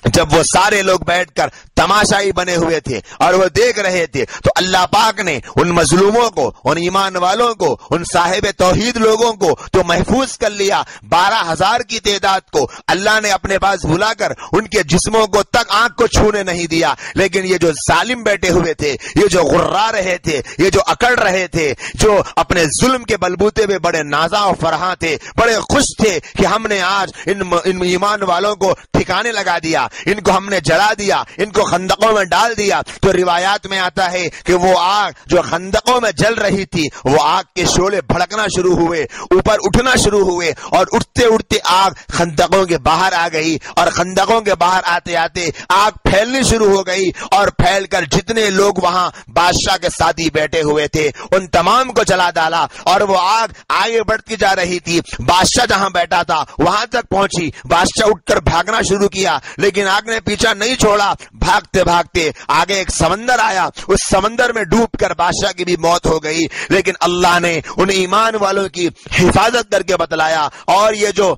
جب وہ سارے لوگ بیٹھ کر تماشائی بنے ہوئے تھے اور وہ دیکھ رہے تھے، تو اللہ پاک نے ان مظلوموں کو، ان ایمان والوں کو، ان صاحب توحید لوگوں کو تو محفوظ کر لیا۔ 12,000 کی تعداد کو اللہ نے اپنے پاس بلا کر ان کے جسموں کو تک آنکھ کو چھونے نہیں دیا، لیکن یہ جو ظالم بیٹھے ہوئے تھے، یہ جو غرا رہے تھے، یہ جو اکڑ رہے تھے، جو اپنے ظلم کے بلبوتے میں بڑے نازاں و فرحاں تھے، بڑے خوش تھے کہ ہم نے آج ان ایمان والوں کو ٹھکانے لگا دیا، ان کو ہم نے جلا دیا، ان کو خندقوں میں ڈال دیا تو روایات میں آتا ہے کہ وہ آگ جو خندقوں میں جل رہی تھی وہ آگ کے شعلے بھڑکنا شروع ہوئے, اوپر اٹھنا شروع ہوئے, اور اٹھتے اٹھتے آگ خندقوں کے باہر آ گئی, اور خندقوں کے باہر آتے آتے آگ پھیلنی شروع ہو گئی, اور پھیل کر جتنے لوگ وہاں بادشاہ کے ساتھی بیٹھے ہوئے تھے ان تمام کو جلا ڈالا. اور وہ آگ آگے بڑھتی جا رہی تھی, بادشاہ جہاں بیٹھا تھا وہاں تک پہنچی. بادشاہ اٹھ کر بھاگنا شروع کیا لیکن آگ نے پیچھا نہیں چھوڑا. بھاگتے بھاگتے آگے ایک سمندر آیا, اس سمندر میں ڈوب کر بادشاہ کی بھی موت ہو گئی. لیکن اللہ نے ان ایمان والوں کی حفاظت کر کے بتلایا, اور یہ جو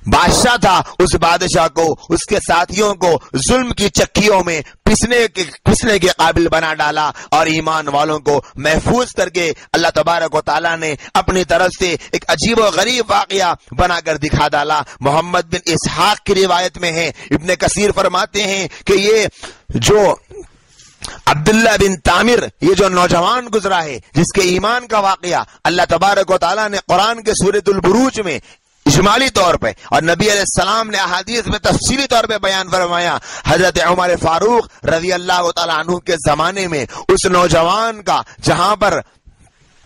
بادشاہ تھا اس بادشاہ کو اس کے ساتھیوں کو ظلم کی چکیوں میں پسنے کے قابل بنا ڈالا, اور ایمان والوں کو محفوظ کر کے اللہ تبارک و تعالیٰ نے اپنی طرف سے ایک عجیب و غریب واقعہ بنا کر دکھا ڈالا. محمد بن اسحاق کی روایت میں ہے, ابن کثیر فرماتے ہیں کہ یہ جو عبداللہ بن تامر یہ جو نوجوان گزرا ہے جس کے ایمان کا واقعہ اللہ تبارک و تعالیٰ نے قرآن کے سورۃ البروج میں اجمالی طور پہ اور نبی علیہ السلام نے احادیث میں تفصیلی طور پہ بیان فرمایا. حضرت عمر فاروق رضی اللہ تعالیٰ عنہ کے زمانے میں اس نوجوان کا جہاں پر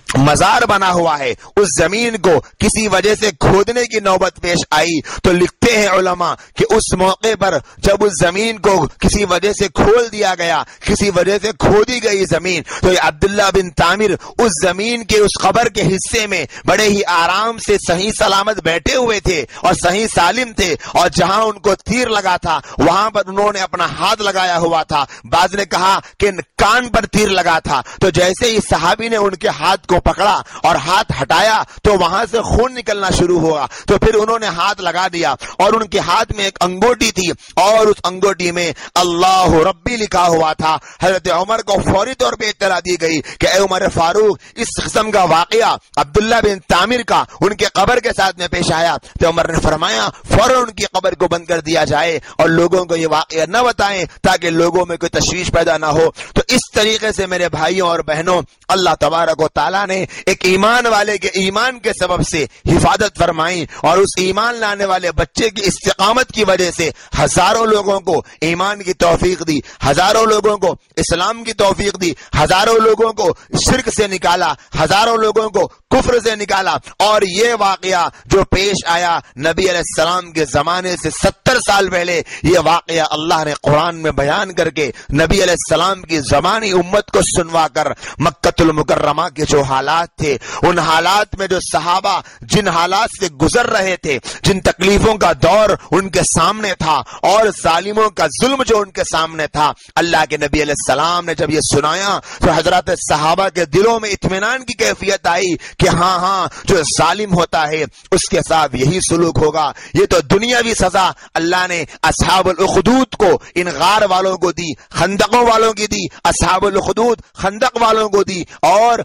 مزار بنا ہوا ہے اس زمین کو کسی وجہ سے کھودنے کی نوبت پیش آئی تو لکھتے ہیں علماء کہ اس موقع پر جب اس زمین کو کسی وجہ سے کھول دیا گیا, کسی وجہ سے کھودی گئی زمین, تو یہ عبداللہ بن تامر اس زمین کے اس قبر کے حصے میں بڑے ہی آرام سے صحیح سلامت بیٹھے ہوئے تھے اور صحیح سالم تھے, اور جہاں ان کو تیر لگا تھا وہاں پر انہوں نے اپنا ہاتھ لگایا ہوا تھا. بعض نے کہا کہ کان پر تیر لگا تھا, تو جیسے ہی صحابی نے ان کے ہاتھ کو پکڑا اور ہاتھ ہٹایا تو وہاں سے خون نکلنا شروع ہوا. تو پھر انہوں نے ہاتھ لگا دیا اور ان کے ہاتھ میں ایک انگوٹی تھی اور اس انگوٹی میں اللہ ربی لکھا ہوا تھا. حضرت عمر کو فوری طور پہ اطلاع دی گئی کہ اے عمر فاروق اس قسم کا واقعہ عبداللہ بن تامر کا ان کے قبر کے ساتھ میں پیش آیا. تو عمر نے فرمایا فوراً ان کی قبر کو بند کر دیا جائے اور لوگوں کو یہ واقعہ نہ بتائیں تاکہ لوگوں میں کوئی تشویش پیدا نہ ہو. تو اس طریقے سے میرے بھائیوں اور بہنوں اللہ تبارک و تعالیٰ نے ایک ایمان والے کے ایمان کے سبب سے حفاظت فرمائی, اور اس ایمان لانے والے بچے کی استقامت کی وجہ سے ہزاروں لوگوں کو ایمان کی توفیق دی, ہزاروں لوگوں کو اسلام کی توفیق دی, ہزاروں لوگوں کو شرک سے نکالا, ہزاروں لوگوں کو کفر سے نکالا. اور یہ واقعہ جو پیش آیا نبی علیہ السلام کے زمانے سے 70 سال پہلے, یہ واقعہ اللہ نے قرآن میں بیان کر کے نبی علیہ السلام کی زمانی امت کو سنوا کر مکۃ المکرمہ کے جو حالات تھے ان حالات میں جو صحابہ جن حالات سے گزر رہے تھے, جن تکلیفوں کا دور ان کے سامنے تھا اور ظالموں کا ظلم جو ان کے سامنے تھا, اللہ کے نبی علیہ السلام نے جب یہ سنایا تو حضرات صحابہ کے دلوں میں اطمینان کی کیفیت آئی کہ ہاں جو ظالم ہوتا ہے اس کے ساتھ یہی سلوک ہوگا. یہ تو دنیاوی سزا اللہ نے اصحاب الاخدود کو ان غار والوں کو دی, خندقوں والوں کی دی, اصحاب الاخدود خندق والوں کو دی, اور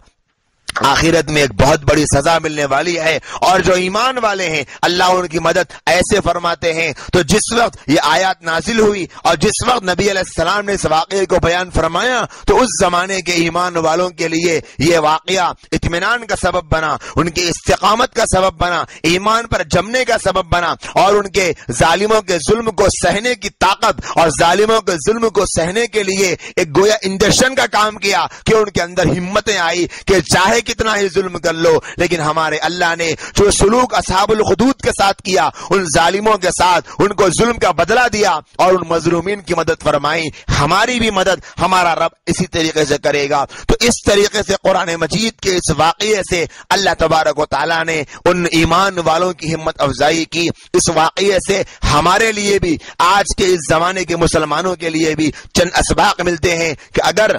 آخرت میں ایک بہت بڑی سزا ملنے والی ہے. اور جو ایمان والے ہیں اللہ ان کی مدد ایسے فرماتے ہیں. تو جس وقت یہ آیات نازل ہوئی اور جس وقت نبی علیہ السلام نے اس واقعے کو بیان فرمایا تو اس زمانے کے ایمان والوں کے لیے یہ واقعہ اطمینان کا سبب بنا, ان کی استقامت کا سبب بنا, ایمان پر جمنے کا سبب بنا, اور ان کے ظالموں کے ظلم کو سہنے کی طاقت اور ظالموں کے ظلم کو سہنے کے لیے ایک گویا انجیکشن کا کام کیا کہ ان کے اندر ہمتیں آئی کہ چاہے کتنا ہی ظلم کر لو لیکن ہمارے اللہ نے جو سلوک اصحاب الخدود کے ساتھ کیا, ان ظالموں کے ساتھ ان کو ظلم کا بدلہ دیا اور ان مظلومین کی مدد فرمائی, ہماری بھی مدد ہمارا رب اسی طریقے سے کرے گا. تو اس طریقے سے قرآن مجید کے اس واقعے سے اللہ تبارک و تعالیٰ نے ان ایمان والوں کی ہمت افزائی کی. اس واقعے سے ہمارے لیے بھی آج کے اس زمانے کے مسلمانوں کے لیے بھی چند اسباق ملتے ہیں کہ اگر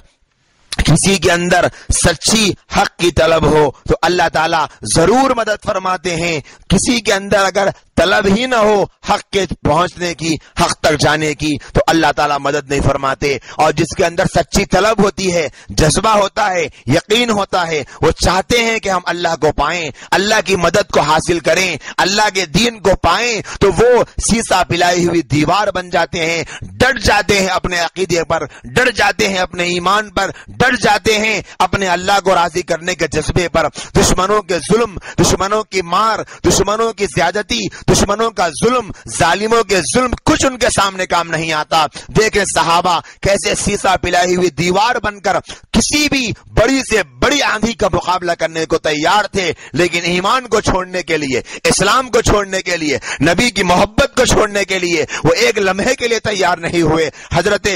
کسی کے اندر سچی حق کی طلب ہو تو اللہ تعالیٰ ضرور مدد فرماتے ہیں. کسی کے اندر اگر طلب ہی نہ ہو حق کے پہنچنے کی, حق تک جانے کی, تو اللہ تعالیٰ مدد نہیں فرماتے. اور جس کے اندر سچی طلب ہوتی ہے, جذبہ ہوتا ہے, یقین ہوتا ہے, وہ چاہتے ہیں کہ ہم اللہ کو پائیں, اللہ کی مدد کو حاصل کریں, اللہ کے دین کو پائیں, تو وہ سیسا پلائی ہوئی دیوار بن جاتے ہیں, ڈٹ جاتے ہیں اپنے عقیدے پر, ڈٹ جاتے ہیں اپنے ایمان پر, ڈٹ جاتے ہیں اپنے اللہ کو راضی کرنے کے جذبے پر. دشمنوں کے ظلم, دشمنوں کی مار, دشمنوں کی زیادتی, دشمنوں کا ظلم، ظالموں کے ظلم کچھ ان کے سامنے کام نہیں آتا۔ دیکھیں صحابہ کیسے سیسا پلائی ہوئی دیوار بن کر کسی بھی بڑی سے بڑی آندھی کا مقابلہ کرنے کو تیار تھے، لیکن ایمان کو چھوڑنے کے لیے، اسلام کو چھوڑنے کے لیے، نبی کی محبت کو چھوڑنے کے لیے وہ ایک لمحے کے لیے تیار نہیں ہوئے۔ حضرت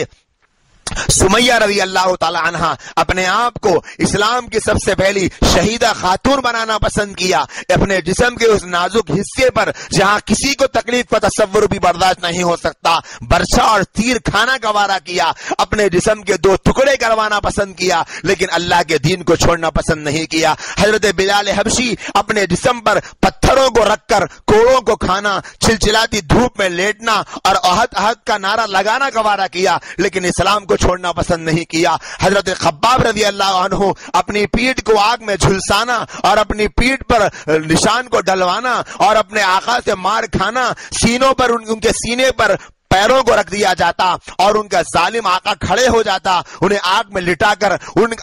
سمیہ رضی اللہ تعالی عنہ اپنے آپ کو اسلام کی سب سے پہلی شہیدہ خاتون بنانا پسند کیا۔ اپنے جسم کے اس نازک حصے پر جہاں کسی کو تکلیف کا تصور بھی برداشت نہیں ہو سکتا، برچھا اور تیر کھانا گوارا کیا، اپنے جسم کے 2 ٹکڑے کروانا پسند کیا، لیکن اللہ کے دین کو چھوڑنا پسند نہیں کیا۔ حضرت بلال حبشی اپنے جسم پر پتھروں کو رکھ کر کوڑوں کو کھانا، چلچلاتی دھوپ میں لیٹنا اور احد احد کا نعرہ لگانا گوارا کیا، لیکن اسلام کو چھوڑنا پسند نہیں کیا۔ حضرت خباب رضی اللہ عنہ اپنی پیٹھ کو آگ میں جھلسانا اور اپنی پیٹھ پر نشان کو ڈلوانا اور اپنے آقا سے مار کھانا، سینوں پر ان کے سینے پر پیروں کو رکھ دیا جاتا اور ان کا ظالم آقا کھڑے ہو جاتا، انہیں آگ میں لٹا کر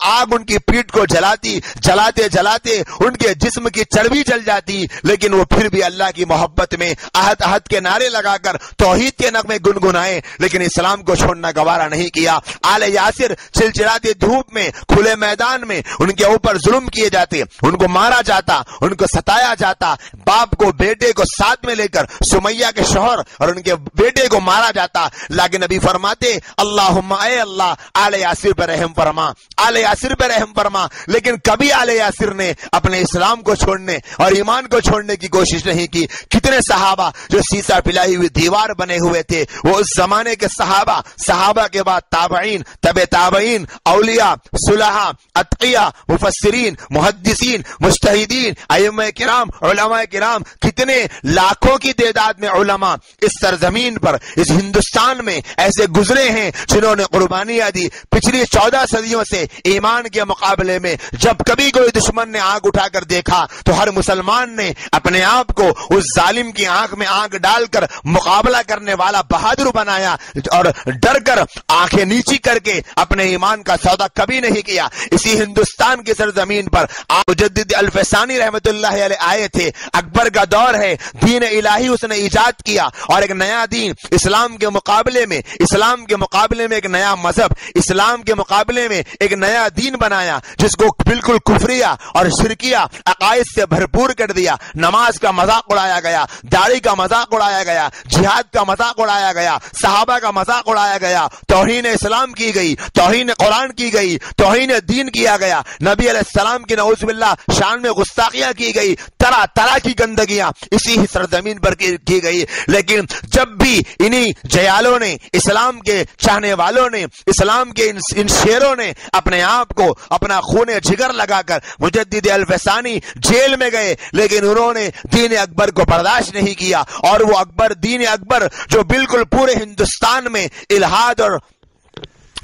آگ ان کی پیٹھ کو جلاتی، جلاتے جلاتے ان کے جسم کی چربی جل جاتی، لیکن وہ پھر بھی اللہ کی محبت میں احد احد کے نعرے لگا کر توحید کے نغمے گنگنائے، لیکن اسلام کو چھوڑنا گوارا نہیں کیا۔ آل یاسر چلچلاتی دھوپ میں، کھلے میدان میں ان کے اوپر ظلم کیے جاتے، ان کو مارا جاتا، ان کو ستایا جاتا، باپ کو بیٹے کو ساتھ میں لے کر سمیہ کے شوہر اور ان کے بیٹے کو مارا جاتا، لیکن نبی فرماتے اللہم اے اللہ آل یاسر پر رحم فرما، آل یاسر پر رحم فرما، لیکن کبھی آل یاسر نے اپنے اسلام کو چھوڑنے اور ایمان کو چھوڑنے کی کوشش نہیں کی۔ کتنے صحابہ جو سیسا پلائی ہوئی دیوار بنے ہوئے تھے، وہ اس زمانے کے صحابہ، صحابہ کے بعد تابعین، تبع تابعین، اولیاء، صلحاء، اتقیاء، مفسرین، محدثین، مجتہدین، ائمہ کرام، علماء کرام، کتنے لاکھوں کی تعداد میں علماء اس سرزمین پر، اس ہندوستان میں ایسے گزرے ہیں جنہوں نے قربانیاں دی۔ پچھلی 14 صدیوں سے ایمان کے مقابلے میں جب کبھی کوئی دشمن نے آنکھ اٹھا کر دیکھا تو ہر مسلمان نے اپنے آپ کو اس ظالم کی آنکھ میں آنکھ ڈال کر مقابلہ کرنے والا بہادر بنایا اور ڈر کر آنکھیں نیچی کر کے اپنے ایمان کا سودا کبھی نہیں کیا۔ اسی ہندوستان کی سرزمین پر مجدد الفسانی رحمت اللہ علیہ آئے تھے۔ اکبر کا دور ہے، دین الہی اس نے ایجاد کیا اور ایک نیا دین اسلام کے مقابلے میں، اسلام کے مقابلے میں ایک نیا مذہب، اسلام کے مقابلے میں ایک نیا دین بنایا جس کو بالکل کفریہ اور شرکیہ عقائد سے بھرپور کر دیا۔ نماز کا مذاق اڑایا گیا، داڑھی کا مذاق اڑایا گیا، جہاد کا مذاق اڑایا گیا، صحابہ کا مذاق اڑایا گیا، توہین اسلام کی گئی، توہین قرآن کی گئی، توہین دین کیا گیا، نبی علیہ السلام کی نعوذ باللہ شان میں گستاخیاں کی گئی، طرح طرح کی گندگیاں اسی ہی سرزمین پر کی گئی۔ لیکن جب بھی انہی جیالوں نے، اسلام کے چاہنے والوں نے، اسلام کے ان شیروں نے اپنے آپ کو اپنا خون جگر لگا کر مجدد الفسانی جیل میں گئے، لیکن انہوں نے دین اکبر کو برداشت نہیں کیا، اور وہ اکبر، دین اکبر جو بالکل پورے ہندوستان میں الہاد اور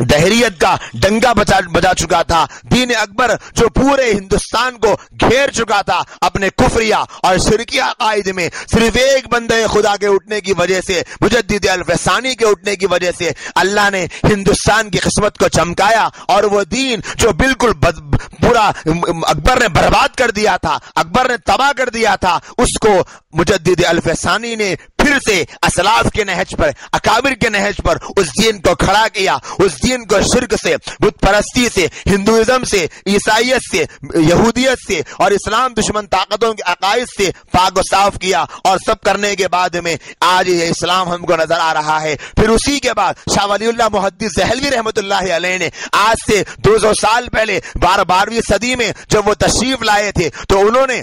دہریت کا ڈنگا بجا چکا تھا، دین اکبر جو پورے ہندوستان کو گھیر چکا تھا اپنے کفریہ اور شرکیہ عقائد میں، صرف ایک بندے خدا کے اٹھنے کی وجہ سے، مجدد الفسانی کے اٹھنے کی وجہ سے اللہ نے ہندوستان کی قسمت کو چمکایا، اور وہ دین جو بالکل پورا اکبر نے برباد کر دیا تھا، اکبر نے تباہ کر دیا تھا، اس کو مجدد الفسانی نے پھر سے اسلاف کے نہج پر، اکابر کے نہج پر اس دین کو کھڑا کیا، اس دین کو شرک سے، بت پرستی سے، ہندوازم سے، عیسائیت سے، یہودیت سے اور اسلام دشمن طاقتوں کے عقائد سے پاک و صاف کیا، اور سب کرنے کے بعد میں آج یہ اسلام ہم کو نظر آ رہا ہے۔ پھر اسی کے بعد شاہ ولی اللہ محدث دہلوی رحمت اللہ علیہ نے آج سے 200 سال پہلے 12ویں صدی میں جب وہ تشریف لائے تھے تو انہوں نے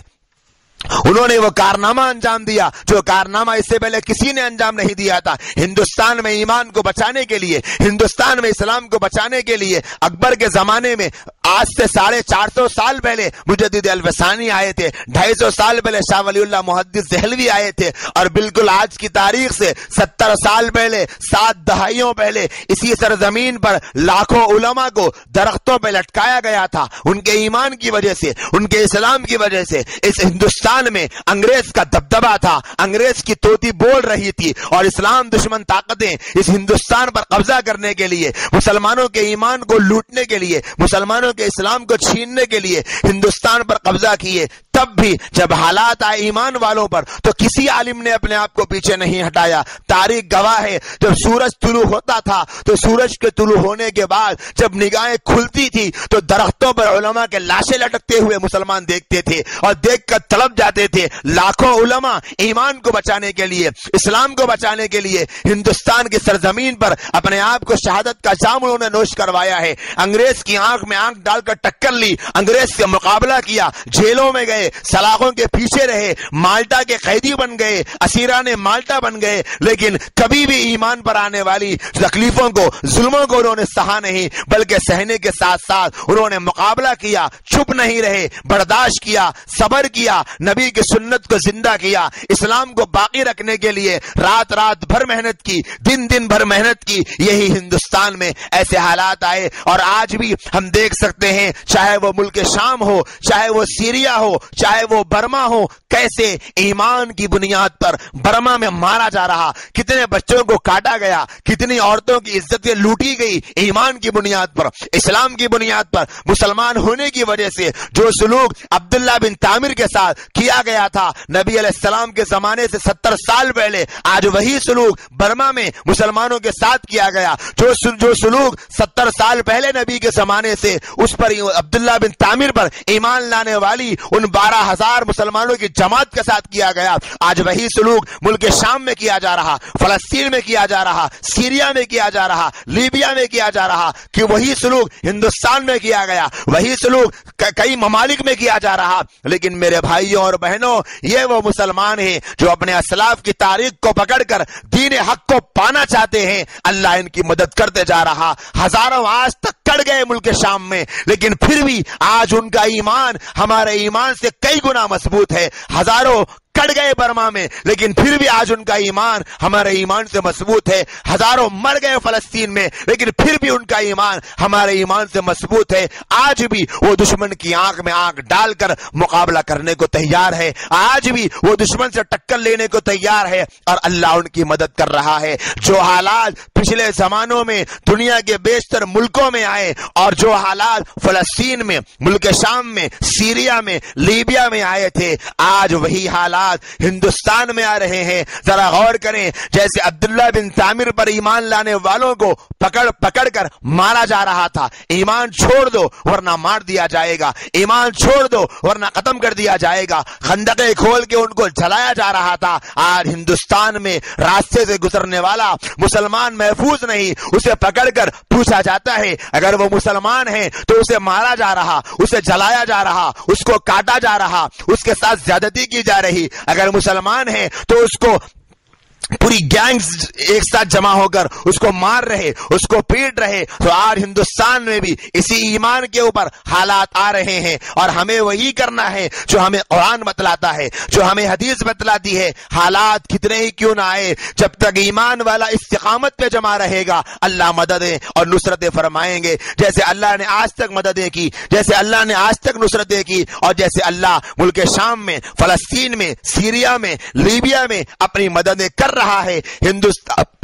وہ کارنامہ انجام دیا جو کارنامہ اس سے پہلے کسی نے انجام نہیں دیا تھا۔ ہندوستان میں ایمان کو بچانے کے لیے، ہندوستان میں اسلام کو بچانے کے لیے اکبر کے زمانے میں آج سے 450 سال پہلے مجدد الفسانی آئے تھے، 250 سال پہلے شاہ ولی اللہ محدث دہلوی آئے تھے، اور بالکل آج کی تاریخ سے 70 سال پہلے، 7 دہائیوں پہلے اسی سرزمین پر لاکھوں علماء کو درختوں پہ لٹکایا گیا تھا۔ ان کے ایمان کی وجہ سے، ان کے اسلام کی وجہ سے اس ہندوستان میں انگریز کا دبدبا تھا، انگریز کی توتی بول رہی تھی، اور اسلام دشمن طاقتیں اس ہندوستان پر قبضہ کرنے کے لیے، مسلمانوں کے ایمان کو لوٹنے کے لیے، مسلمانوں کے اسلام کو چھیننے کے لیے ہندوستان پر قبضہ کیے۔ تب بھی جب حالات آئے ایمان والوں پر تو کسی عالم نے اپنے آپ کو پیچھے نہیں ہٹایا. تاریخ گواہ ہے جب سورج طلوع ہوتا تھا تو سورج کے طلوع ہونے کے بعد جب نگاہیں کھلتی تھی تو درختوں پر علماء کے لاشیں لٹکتے ہوئے مسلمان دیکھتے تھے اور دیکھ کر تڑپ جاتے تھے. لاکھوں علماء ایمان کو بچانے کے لیے, اسلام کو بچانے کے لیے ہندوستان کی سرزمین پر اپنے آپ کو شہادت کا جام انہوں نے نوش کروایا ہے. انگریز کی آنکھ میں آنکھ ڈال کر ٹکر لی, انگریز سے مقابلہ کیا, جیلوں میں گئے, سلاخوں کے پیچھے رہے, مالٹا کے قیدی بن گئے, اسیران مالٹا بن گئے, لیکن کبھی بھی ایمان پر آنے والی تکلیفوں کو, ظلموں کو انہوں نے سہا نہیں, بلکہ سہنے کے ساتھ ساتھ انہوں نے مقابلہ کیا, چپ نہیں رہے, برداشت کیا, صبر کیا, نبی کی سنت کو زندہ کیا, اسلام کو باقی رکھنے کے لیے رات رات بھر محنت کی, دن دن بھر محنت کی. یہی ہندوستان میں ایسے حالات آئے اور آج بھی ہم دیکھ سکتے ہیں, چاہے وہ ملک شام ہو, چاہے وہ سیریا ہو, چاہے وہ برما ہو, کیسے ایمان کی بنیاد پر برما میں مارا جا رہا, کتنے بچوں کو کاٹا گیا, کتنی عورتوں کی عزتیں لوٹی گئی ایمان کی بنیاد پر, اسلام کی بنیاد پر. مسلمان ہونے کی وجہ سے جو سلوک عبداللہ بن تامر کے ساتھ کیا گیا تھا نبی علیہ السلام کے زمانے سے 70 سال پہلے, آج وہی سلوک برما میں مسلمانوں کے ساتھ کیا گیا. جو سلوک 70 سال پہلے نبی کے زمانے سے اس پر عبداللہ بن تامر پر ایمان لانے والی ان 12,000 مسلمانوں کی جماعت کے ساتھ کیا گیا, آج وہی سلوک ملک شام میں کیا جا رہا, فلسطین میں کیا جا رہا, سیریا میں کیا جا رہا, لیبیا میں کیا جا رہا, کہ وہی سلوک ہندوستان میں کیا گیا, وہی سلوک کئی ممالک میں کیا جا رہا. لیکن میرے بھائیوں اور بہنوں, یہ وہ مسلمان ہیں جو اپنے اسلاف کی تاریخ کو پکڑ کر دین حق کو پانا چاہتے ہیں. اللہ ان کی مدد کرتے جا رہا. ہزاروں آج تک کٹ گئے ملک شام میں, لیکن پھر بھی آج ان کا ایمان ہمارے ایمان سے کئی گنا مضبوط ہے. ہزاروں کٹ گئے برما میں, لیکن پھر بھی آج ان کا ایمان ہمارے ایمان سے مضبوط ہے. ہزاروں مر گئے فلسطین میں, لیکن پھر بھی ان کا ایمان ہمارے ایمان سے مضبوط ہے. آج بھی وہ دشمن کی آنکھ میں آنکھ ڈال کر مقابلہ کرنے کو تیار ہے, آج بھی وہ دشمن سے ٹکر لینے کو تیار ہے, اور اللہ ان کی مدد کر رہا ہے. جو حالات پچھلے زمانوں میں دنیا کے بیشتر ملکوں میں آئے اور جو حالات فلسطین میں, ملک شام میں, سیریا میں, لیبیا میں آئے تھے, آج وہی حالات ہندوستان میں آ رہے ہیں. ذرا غور کریں, جیسے عبداللہ بن تامر پر ایمان لانے والوں کو پکڑ کر مارا جا رہا تھا, ایمان چھوڑ دو ورنہ مار دیا جائے گا, ایمان چھوڑ دو ورنہ ختم کر دیا جائے گا, خندقیں کھول کے ان کو جلایا جا رہا تھا. آج ہندوستان میں راستے سے گزرنے والا مسلمان محفوظ نہیں, اسے پکڑ کر پوچھا جاتا ہے اگر وہ مسلمان ہے تو اسے مارا جا رہا, اسے جلایا جا رہا, اس کو کاٹا جا رہا, اس کے ساتھ زیادتی کی جا رہی. اگر مسلمان ہے تو اس کو پوری گینگز ایک ساتھ جمع ہو کر اس کو مار رہے, اس کو پیٹ رہے. تو آج ہندوستان میں بھی اسی ایمان کے اوپر حالات آ رہے ہیں, اور ہمیں وہی کرنا ہے جو ہمیں قرآن بتلاتا ہے, جو ہمیں حدیث بتلاتی ہے. حالات کتنے ہی کیوں نہ آئے, جب تک ایمان والا استقامت پہ جمع رہے گا اللہ مددیں اور نصرتیں فرمائیں گے. جیسے اللہ نے آج تک مددیں کی, جیسے اللہ نے آج تک نصرتیں کی, اور جیسے اللہ ملک شام میں, فلسطین میں, سیریا میں, لیبیا میں اپنی مددیں کر رہا ہے.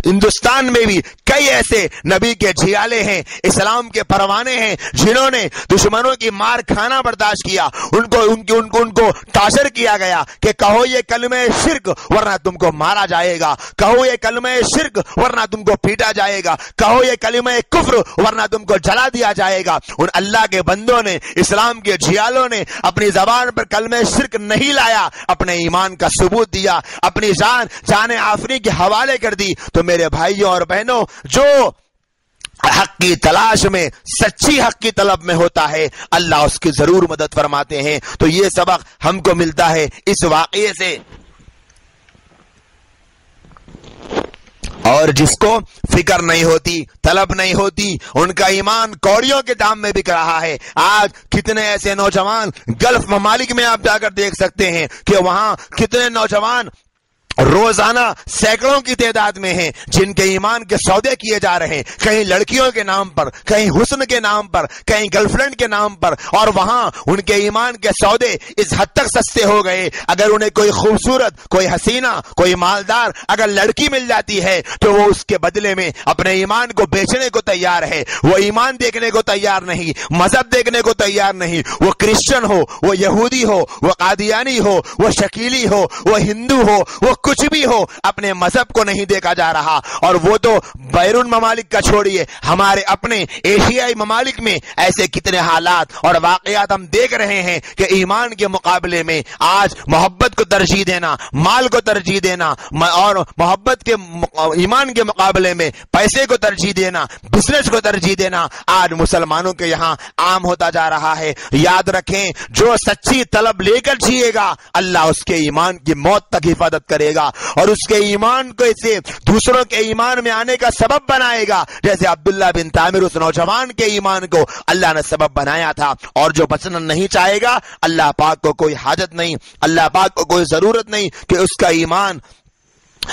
ہندوستان میں بھی کئی ایسے نبی کے جھیالے ہیں, اسلام کے پروانے ہیں, جنہوں نے دشمنوں کی مار کھانا برداشت کیا. ان کو ٹارچر کیا گیا کہ کہو یہ کلمہ شرک ورنہ تم کو مارا جائے گا, کہو یہ کلمہ شرک ورنہ تم کو پیٹا جائے گا, کہو یہ کلمہ کفر ورنہ تم کو جلا دیا جائے گا. ان اللہ کے بندوں نے, اسلام کے جھیالوں نے اپنی زبان پر کلمہ شرک نہیں لایا, اپنے ایمان کا ثبوت دیا, اپنی جان آفری کے حوالے کر دی. تو میرے بھائیوں اور بہنوں, جو حق کی تلاش میں, سچی حق کی طلب میں ہوتا ہے, اللہ اس کی ضرور مدد فرماتے ہیں. تو یہ سبق ہم کو ملتا ہے اس واقعے سے. اور جس کو فکر نہیں ہوتی, طلب نہیں ہوتی, ان کا ایمان کوڑیوں کے دام میں بک رہا ہے. آج کتنے ایسے نوجوان گلف ممالک میں آپ جا کر دیکھ سکتے ہیں کہ وہاں کتنے نوجوان روزانہ سینکڑوں کی تعداد میں ہیں جن کے ایمان کے سودے کیے جا رہے ہیں، کہیں لڑکیوں کے نام پر، کہیں حسن کے نام پر، کہیں گرل فرینڈ کے نام پر، اور وہاں ان کے ایمان کے سودے اس حد تک سستے ہو گئے، اگر انہیں کوئی خوبصورت، کوئی حسینہ، کوئی مالدار اگر لڑکی مل جاتی ہے تو وہ اس کے بدلے میں اپنے ایمان کو بیچنے کو تیار ہے۔ وہ ایمان دیکھنے کو تیار نہیں، مذہب دیکھنے کو تیار نہیں، وہ کرسچن ہو، وہ یہودی ہو، وہ قادیانی ہو، وہ شکیلی ہو، وہ ہندو ہو، وہ کچھ بھی ہو، اپنے مذہب کو نہیں دیکھا جا رہا۔ اور وہ تو بیرون ممالک کا چھوڑیے، ہمارے اپنے ایشیائی ممالک میں ایسے کتنے حالات اور واقعات ہم دیکھ رہے ہیں کہ ایمان کے مقابلے میں آج محبت کو ترجیح دینا، مال کو ترجیح دینا، اور محبت کے ایمان کے مقابلے میں پیسے کو ترجیح دینا، بزنس کو ترجیح دینا آج مسلمانوں کے یہاں عام ہوتا جا رہا ہے۔ یاد رکھیں، جو سچی طلب لے کر جیے گا اللہ اس کے ایمان کی موت تک حفاظت کرے گا، اور اس کے ایمان کو اسے دوسروں کے ایمان میں آنے کا سبب بنائے گا، جیسے عبداللہ بن تعمیر اس نوجوان کے ایمان کو اللہ نے سبب بنایا تھا۔ اور جو بچنا نہیں چاہے گا، اللہ پاک کو کوئی حاجت نہیں، اللہ پاک کو کوئی ضرورت نہیں کہ اس کا ایمان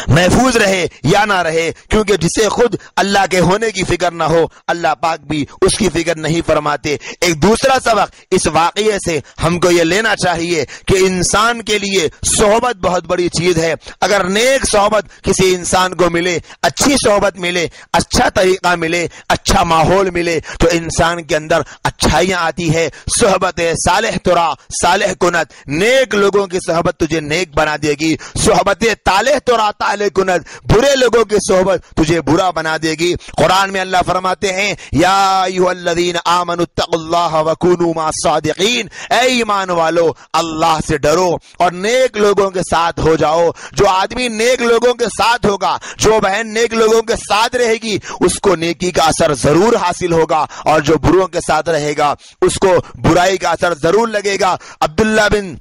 محفوظ رہے یا نہ رہے، کیونکہ جسے خود اللہ کے ہونے کی فکر نہ ہو اللہ پاک بھی اس کی فکر نہیں فرماتے۔ ایک دوسرا سبق اس واقعے سے ہم کو یہ لینا چاہیے کہ انسان کے لیے صحبت بہت بڑی چیز ہے۔ اگر نیک صحبت کسی انسان کو ملے، اچھی صحبت ملے، اچھا طریقہ ملے، اچھا ماحول ملے تو انسان کے اندر اچھائیاں آتی ہے۔ صحبت صالح ترا صالح کنت، نیک لوگوں کی صحبت تجھے نیک بنا دے گی۔ صحبت طالح ترا طالح کنت، برے لوگوں کی صحبت تجھے برا بنا دے گی۔ قرآن میں اللہ فرماتے ہیں یا ایھا الذین آمنوا اتقوا اللہ وکونوا مع الصادقین، اے ایمان والو اللہ سے ڈرو اور نیک لوگوں کے ساتھ ہو جاؤ۔ جو آدمی نیک لوگوں کے ساتھ ہوگا، جو بہن نیک لوگوں کے ساتھ رہے گی، اس کو نیکی کا اثر ضرور حاصل ہوگا، اور جو بروں کے ساتھ رہے گا اس کو برائی کا اثر ضرور لگے گا۔ عبداللہ بن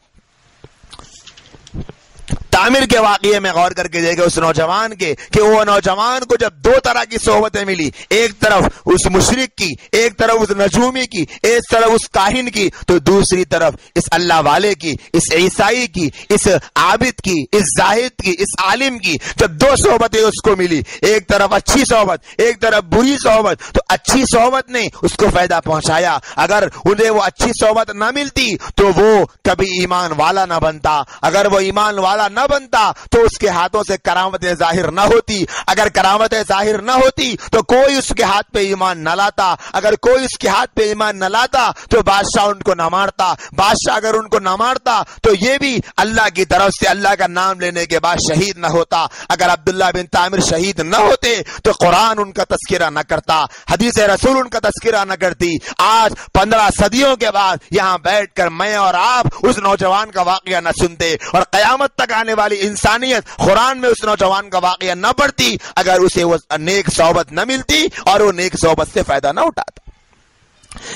تعمیر کے واقعے میں غور کر کے دیکھے اس نوجوان کے کہ وہ نوجوان کو جب دو طرح کی صحبتیں ملی، ایک طرف اس مشرک کی، ایک طرف اس نجومی کی، ایک طرف اس کاہن کی، تو دوسری طرف اس اللہ والے کی، اس عیسائی کی، اس عابد کی، اس زاہد کی، اس عالم کی، جب دو صحبتیں اس کو ملی، ایک طرف اچھی صحبت، ایک طرف بری صحبت، تو اچھی صحبت نے اس کو فائدہ پہنچایا۔ اگر انہیں وہ اچھی صحبت نہ ملتی تو وہ کبھی ایمان والا نہ بنتا، اگر وہ ایمان والا نہ بنتا تو اس کے ہاتھوں سے کرامتیں ظاہر نہ ہوتی، اگر کرامتیں ظاہر نہ ہوتی تو کوئی اس کے ہاتھ پہ ایمان نہ لاتا، اگر کوئی اس کے ہاتھ پہ ایمان نہ لاتا تو بادشاہ ان کو نہ مارتا، بادشاہ اگر ان کو نہ مارتا تو یہ بھی اللہ کی طرف سے اللہ کا نام لینے کے بعد شہید نہ ہوتا۔ اگر عبداللہ بن تعمیر شہید نہ ہوتے تو قرآن ان کا تذکرہ نہ کرتا، حدیث رسول ان کا تذکرہ نہ کرتی۔ آج 15 صدیوں کے بعد یہاں بیٹھ کر میں اور آپ اس نوجوان کا واقعہ نہ سنتے، اور قیامت تک آنے والی انسانیت قرآن میں اس نوجوان کا واقعہ نہ پڑھتی اگر اسے وہ نیک صحبت نہ ملتی اور وہ نیک صحبت سے فائدہ نہ اٹھاتا۔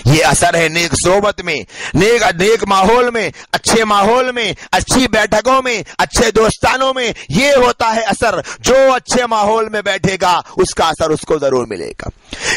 یہ اثر ہے نیک صحبت میں، نیک ماحول میں، اچھے ماحول میں، اچھی بیٹھکوں میں، اچھے دوستانوں میں، یہ ہوتا ہے اثر۔ جو اچھے ماحول میں بیٹھے گا اس کا اثر اس کو ضرور ملے گا۔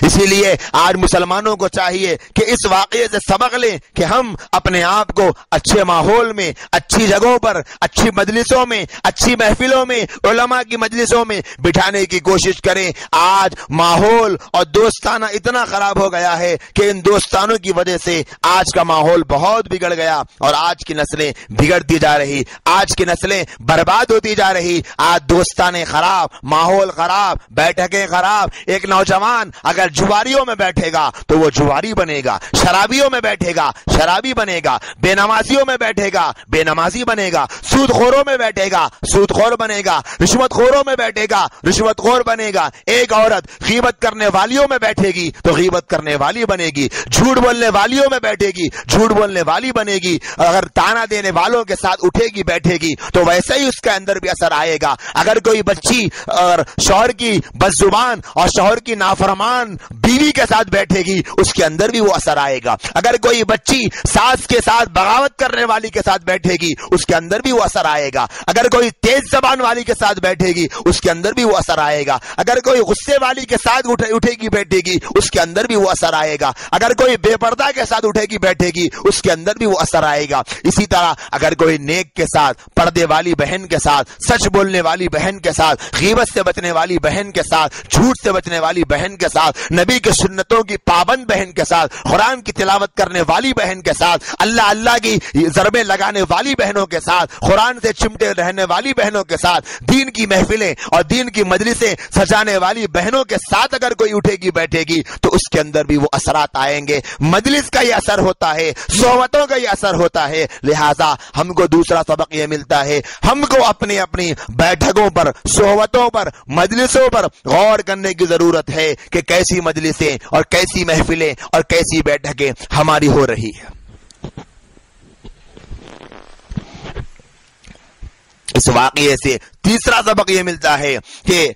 اسی لیے آج مسلمانوں کو چاہیے کہ اس واقعے سے سبق لیں کہ ہم اپنے آپ کو اچھے ماحول میں، اچھی جگہوں پر، اچھی مجلسوں میں، اچھی محفلوں میں، علماء کی مجلسوں میں بٹھانے کی کوشش کریں۔ آج ماحول اور دوستانہ اتنا خراب ہو گیا ہے کہ ان دوستانوں کی وجہ سے آج کا ماحول بہت بگڑ گیا، اور آج کی نسلیں بگڑتی جا رہی، آج کی نسلیں برباد ہوتی جا رہی۔ آج دوستانے خراب، ماحول خراب، بیٹھکیں خراب۔ ایک نوجوان اگر جواریوں میں بیٹھے گا تو وہ جواری بنے گا، شرابیوں میں بیٹھے گا شرابی بنے گا، بے نمازیوں میں بیٹھے گا بے نمازی بنے گا، سود خوروں میں بیٹھے گا سود خور بنے گا، رشوت خوروں میں بیٹھے گا رشوت خور بنے گا۔ ایک عورت غیبت کرنے والیوں میں بیٹھے گی تو غیبت کرنے والی بنے گی، جھوٹ بولنے والیوں میں بیٹھے گی جھوٹ بولنے والی بنے گی، اگر تانا دینے والوں کے ساتھ اٹھے گی بیٹھے گی تو ویسے ہی اس کے اندر بھی اثر آئے گا۔ اگر کوئی بچی اور شوہر کی بد زبان اور شوہر کی نافرمان بیوی کے ساتھ بیٹھے گی اس کے اندر بھی وہ اثر آئے گا۔ اگر کوئی بچی ساس کے ساتھ بغاوت کرنے والی کے ساتھ بیٹھے گی اس کے اندر بھی وہ اثر آئے گا۔ اگر کوئی تیز زبان والی کے ساتھ بیٹھے گی اس کے اندر بھی وہ اثر آئے گا۔ اگر کوئی غصے والی کے ساتھ اٹھے گی بیٹھے گی اس کے اندر بھی وہ اثر آئے گا۔ اگر اگر کوئی بے پردہ کے ساتھ اٹھے گی بیٹھے گی اس کے اندر بھی وہ اثر آئے گا. اسی طرح اگر کوئی نیک کے ساتھ، پردے والی بہن کے ساتھ، سچ بولنے والی بہن کے ساتھ، غیبت سے بچنے والی بہن کے ساتھ، جھوٹ سے بچنے والی بہن کے ساتھ، نبی کے سنتوں کی پابند بہن کے ساتھ، قرآن کی تلاوت کرنے والی بہن کے ساتھ، اللہ کی ضربیں لگانے والی بہنوں کے ساتھ، قرآن سے چمٹے رہنے والی بہنوں کے ساتھ، دین کی محفلیں اور دین کی مجلسیں سجانے والی بہنوں کے ساتھ اگر کوئی اٹھے گی بیٹھے گی تو اس کے اندر بھی وہ اثرات آئیں گے. مجلس کا یہ اثر ہوتا ہے، صحبتوں کا یہ اثر ہوتا ہے. لہذا ہم کو دوسرا سبق یہ ملتا ہے، ہم کو اپنی بیٹھکوں پر، صحبتوں پر، مجلسوں پر غور کرنے کی ضرورت ہے کہ کیسی مجلسیں اور کیسی محفلیں اور کیسی بیٹھکیں ہماری ہو رہی ہے. اس واقعے سے تیسرا سبق یہ ملتا ہے کہ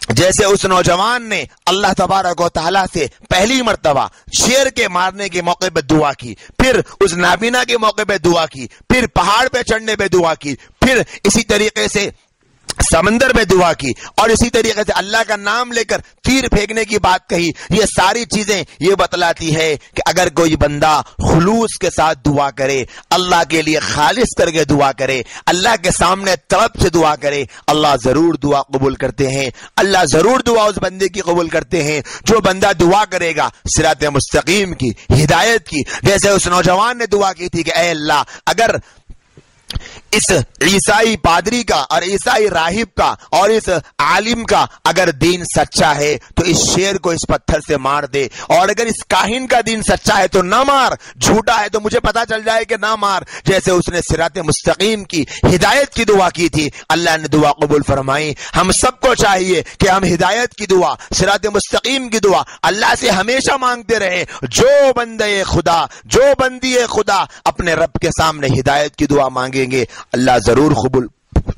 جیسے اس نوجوان نے اللہ تبارک و تعالیٰ سے پہلی مرتبہ شیر کے مارنے کے موقع پہ دعا کی، پھر اس نابینا کے موقع پہ دعا کی، پھر پہاڑ پہ چڑھنے پہ دعا کی، پھر اسی طریقے سے سمندر میں دعا کی، اور اسی طریقے سے اللہ کا نام لے کر تیر پھینکنے کی بات کہی. یہ ساری چیزیں یہ بتلاتی ہے کہ اگر کوئی بندہ خلوص کے ساتھ دعا کرے، اللہ کے لیے خالص کر کے دعا کرے، اللہ کے سامنے طلب سے دعا کرے، اللہ ضرور دعا قبول کرتے ہیں. اللہ ضرور دعا اس بندے کی قبول کرتے ہیں جو بندہ دعا کرے گا صراط مستقیم کی، ہدایت کی. جیسے اس نوجوان نے دعا کی تھی کہ اے اللہ، اگر اس عیسائی پادری کا اور عیسائی راہب کا اور اس عالم کا اگر دین سچا ہے تو اس شیر کو اس پتھر سے مار دے، اور اگر اس کاہن کا دین سچا ہے تو نہ مار، جھوٹا ہے تو مجھے پتا چل جائے کہ نہ مار. جیسے اس نے صراط مستقیم کی، ہدایت کی دعا کی تھی، اللہ نے دعا قبول فرمائی. ہم سب کو چاہیے کہ ہم ہدایت کی دعا، صراط مستقیم کی دعا اللہ سے ہمیشہ مانگتے رہے. جو بندے خدا، جو بندی خدا اپنے رب کے سامنے ہدایت کی دعا مانگیں گے اللہ ضرور قبول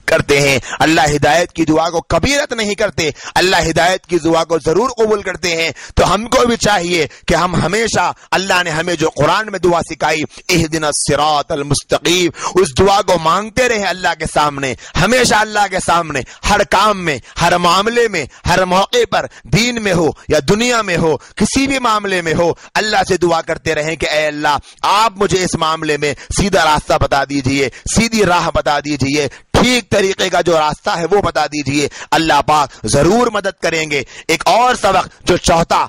کرتے ہیں. اللہ ہدایت کی دعا کو کبھی رد نہیں کرتے، اللہ ہدایت کی دعا کو ضرور قبول کرتے ہیں. تو ہم کو بھی چاہیے کہ ہم ہمیشہ اللہ نے ہمیں جو قرآن میں دعا سکھائی، اہدنا الصراط المستقیم، اس دعا کو مانگتے رہے اللہ کے سامنے، ہمیشہ اللہ کے سامنے، ہر کام میں، ہر معاملے میں، ہر موقع پر، دین میں ہو یا دنیا میں ہو، کسی بھی معاملے میں ہو، اللہ سے دعا کرتے رہیں کہ اے اللہ آپ مجھے اس معاملے میں سیدھا راستہ بتا دیجئے، سیدھی راہ بتا دیجئے، ٹھیک طریقے کا جو راستہ ہے وہ بتا دیجئے. اللہ پاک ضرور مدد کریں گے. ایک اور سبق جو چوتھا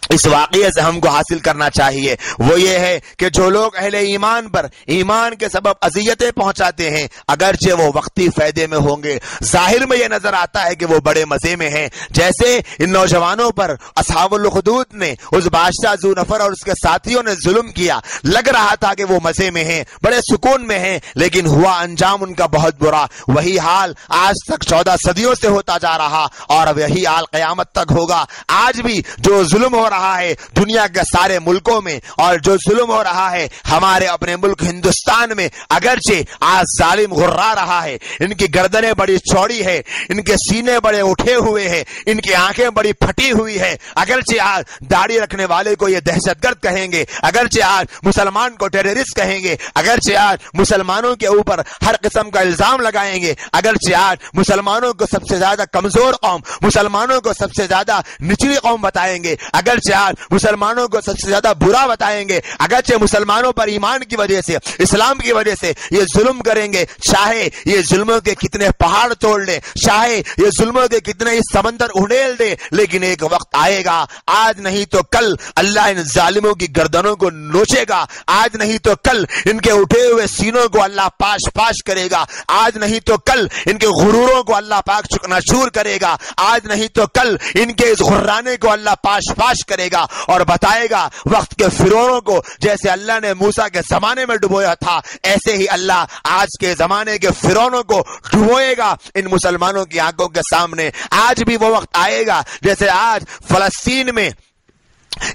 اس واقعے سے ہم کو حاصل کرنا چاہیے وہ یہ ہے کہ جو لوگ اہل ایمان پر ایمان کے سبب اذیتیں پہنچاتے ہیں، اگرچہ وہ وقتی فائدے میں ہوں گے، ظاہر میں یہ نظر آتا ہے کہ وہ بڑے مزے میں ہیں. جیسے ان نوجوانوں پر اصحاب الاخدود نے، اس بادشاہ ذو نفر اور اس کے ساتھیوں نے ظلم کیا، لگ رہا تھا کہ وہ مزے میں ہیں، بڑے سکون میں ہیں، لیکن ہوا انجام ان کا بہت برا. وہی حال آج تک 14 صدیوں سے ہوتا جا رہا اور اب یہی حال قیامت تک ہوگا. آج بھی جو ظلم ہو رہا ہے دنیا کے سارے ملکوں میں، اور جو ظلم ہو رہا ہے ہمارے اپنے ملک ہندوستان میں، اگرچہ آج ظالم غرا رہا ہے، ان کی گردنیں بڑی چوڑی ہے، ان کے سینے بڑے اٹھے ہوئے ہیں، ان کی آنکھیں بڑی پھٹی ہوئی ہے، اگرچہ آج داڑھی رکھنے والے کو یہ دہشت گرد کہیں گے، اگرچہ آج مسلمان کو ٹیررسٹ کہیں گے، اگرچہ آج مسلمانوں کے اوپر ہر قسم کا الزام لگائیں گے، اگرچہ آج مسلمانوں کو سب سے زیادہ کمزور قوم، مسلمانوں کو سب سے زیادہ نچلی قوم بتائیں گے، اگرچہ آج مسلمانوں کو سب سے زیادہ برا بتائیں گے، اگرچہ مسلمانوں پر ایمان کی وجہ سے، اسلام کی وجہ سے یہ ظلم کریں گے، چاہے یہ ظلموں کے کتنے پہاڑ توڑ لے، چاہے یہ ظلموں کے کتنے ہی سمندر اڑیل دے، لیکن ایک وقت آئے گا، آج نہیں تو کل اللہ ان ظالموں کی گردنوں کو نوچے گا، آج نہیں تو کل ان کے اٹھے ہوئے سینوں کو اللہ پاش پاش کرے گا، آج نہیں تو کل ان کے غروروں کو اللہ پاک چکنا چور کرے گا، آج نہیں تو کل ان کے اس غرانے کو اللہ پاش پاش کرے گا اور بتائے گا وقت کے فرعونوں کو جیسے اللہ نے موسیٰ کے زمانے میں ڈبویا تھا، ایسے ہی اللہ آج کے زمانے کے فرعونوں کو ڈبوئے گا ان مسلمانوں کی آنکھوں کے سامنے. آج بھی وہ وقت آئے گا جیسے آج فلسطین میں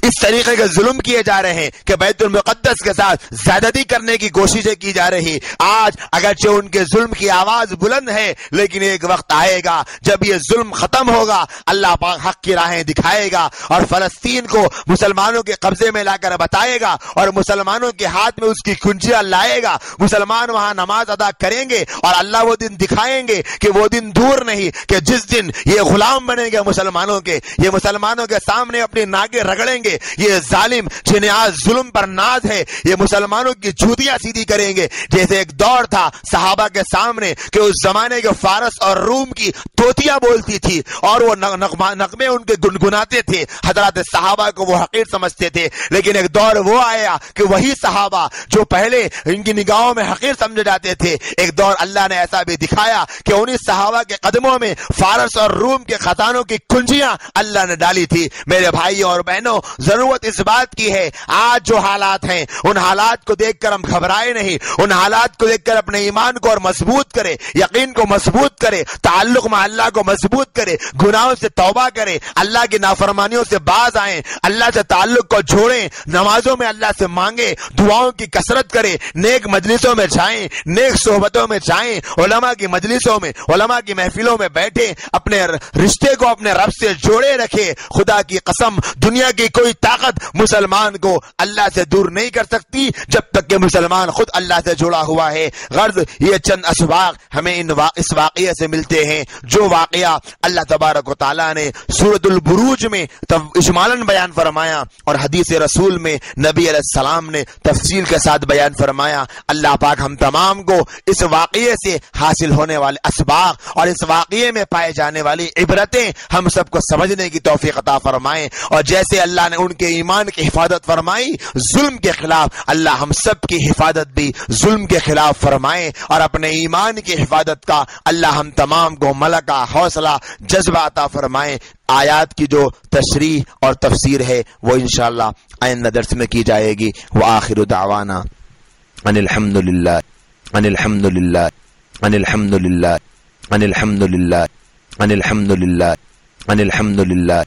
اس طریقے کے ظلم کیے جا رہے ہیں کہ بیت المقدس کے ساتھ زیادتی کرنے کی کوششیں کی جا رہی. آج اگرچہ ان کے ظلم کی آواز بلند ہے، لیکن ایک وقت آئے گا جب یہ ظلم ختم ہوگا، اللہ پاک حق کی راہیں دکھائے گا اور فلسطین کو مسلمانوں کے قبضے میں لا کر بتائے گا اور مسلمانوں کے ہاتھ میں اس کی کنجیاں لائے گا، مسلمان وہاں نماز ادا کریں گے اور اللہ وہ دن دکھائیں گے کہ وہ دن دور نہیں کہ جس دن یہ غلام بنیں گے مسلمانوں کے، یہ مسلمانوں کے سامنے اپنی ناکیں رگڑیں پڑیں گے، یہ ظالم جنہیں آج ظلم پر ناز ہے، یہ مسلمانوں کی جوتیاں سیدھی کریں گے۔ جیسے ایک دور تھا صحابہ کے سامنے کہ اس زمانے کے فارس اور روم کی طوطیاں بولتی تھی اور وہ نغمے ان کے گنگناتے تھے، حضرات صحابہ کو وہ حقیر سمجھتے تھے، لیکن ایک دور وہ آیا کہ وہی صحابہ جو پہلے ان کی نگاہوں میں حقیر سمجھے جاتے تھے، ایک دور اللہ نے ایسا بھی دکھایا کہ انہی صحابہ کے قدموں میں فارس اور روم کے خزانوں کی کنجیاں اللہ نے ڈالی تھی۔ میرے بھائیوں اور بہنوں، ضرورت اس بات کی ہے آج جو حالات ہیں ان حالات کو دیکھ کر ہم گھبرائے نہیں، ان حالات کو دیکھ کر اپنے ایمان کو اور مضبوط کرے، یقین کو مضبوط کرے، تعلق میں اللہ کو مضبوط کرے، گناہوں سے توبہ کرے، اللہ کی نافرمانیوں سے باز آئیں، اللہ سے تعلق کو جوڑیں، نمازوں میں اللہ سے مانگیں، دعاؤں کی کثرت کریں، نیک مجلسوں میں جائیں، نیک صحبتوں میں جائیں، علماء کی مجلسوں میں، علماء کی محفلوں میں بیٹھیں، اپنے رشتے کو اپنے رب سے جوڑے رکھے۔ خدا کی قسم دنیا کی کوئی طاقت مسلمان کو اللہ سے دور نہیں کر سکتی جب تک کہ مسلمان خود اللہ سے جڑا ہوا ہے۔ غرض یہ چند اسباق ہمیں اس واقعے سے ملتے ہیں جو واقعہ اللہ تبارک و تعالیٰ نے سورۃ البروج میں اجمالاً بیان فرمایا اور حدیث رسول میں نبی علیہ السلام نے تفصیل کے ساتھ بیان فرمایا۔ اللہ پاک ہم تمام کو اس واقعے سے حاصل ہونے والے اسباق اور اس واقعے میں پائے جانے والی عبرتیں ہم سب کو سمجھنے کی توفیق عطا فرمائیں، اور جیسے اللہ نے ان کے ایمان کی حفاظت فرمائی ظلم کے خلاف، اللہ ہم سب کی حفاظت بھی ظلم کے خلاف فرمائیں، اور اپنے ایمان کی حفاظت کا اللہ ہم تمام کو ملکہ، حوصلہ، جذبہ عطا فرمائیں۔ آیات کی جو تشریح اور تفسیر ہے وہ انشاءاللہ آئندہ درس میں کی جائے گی۔ وآخر دعوانا ان الحمد للہ ان الحمد للہ ان الحمد للہ ان الحمد للہ ان الحمد للہ ان الحمد للہ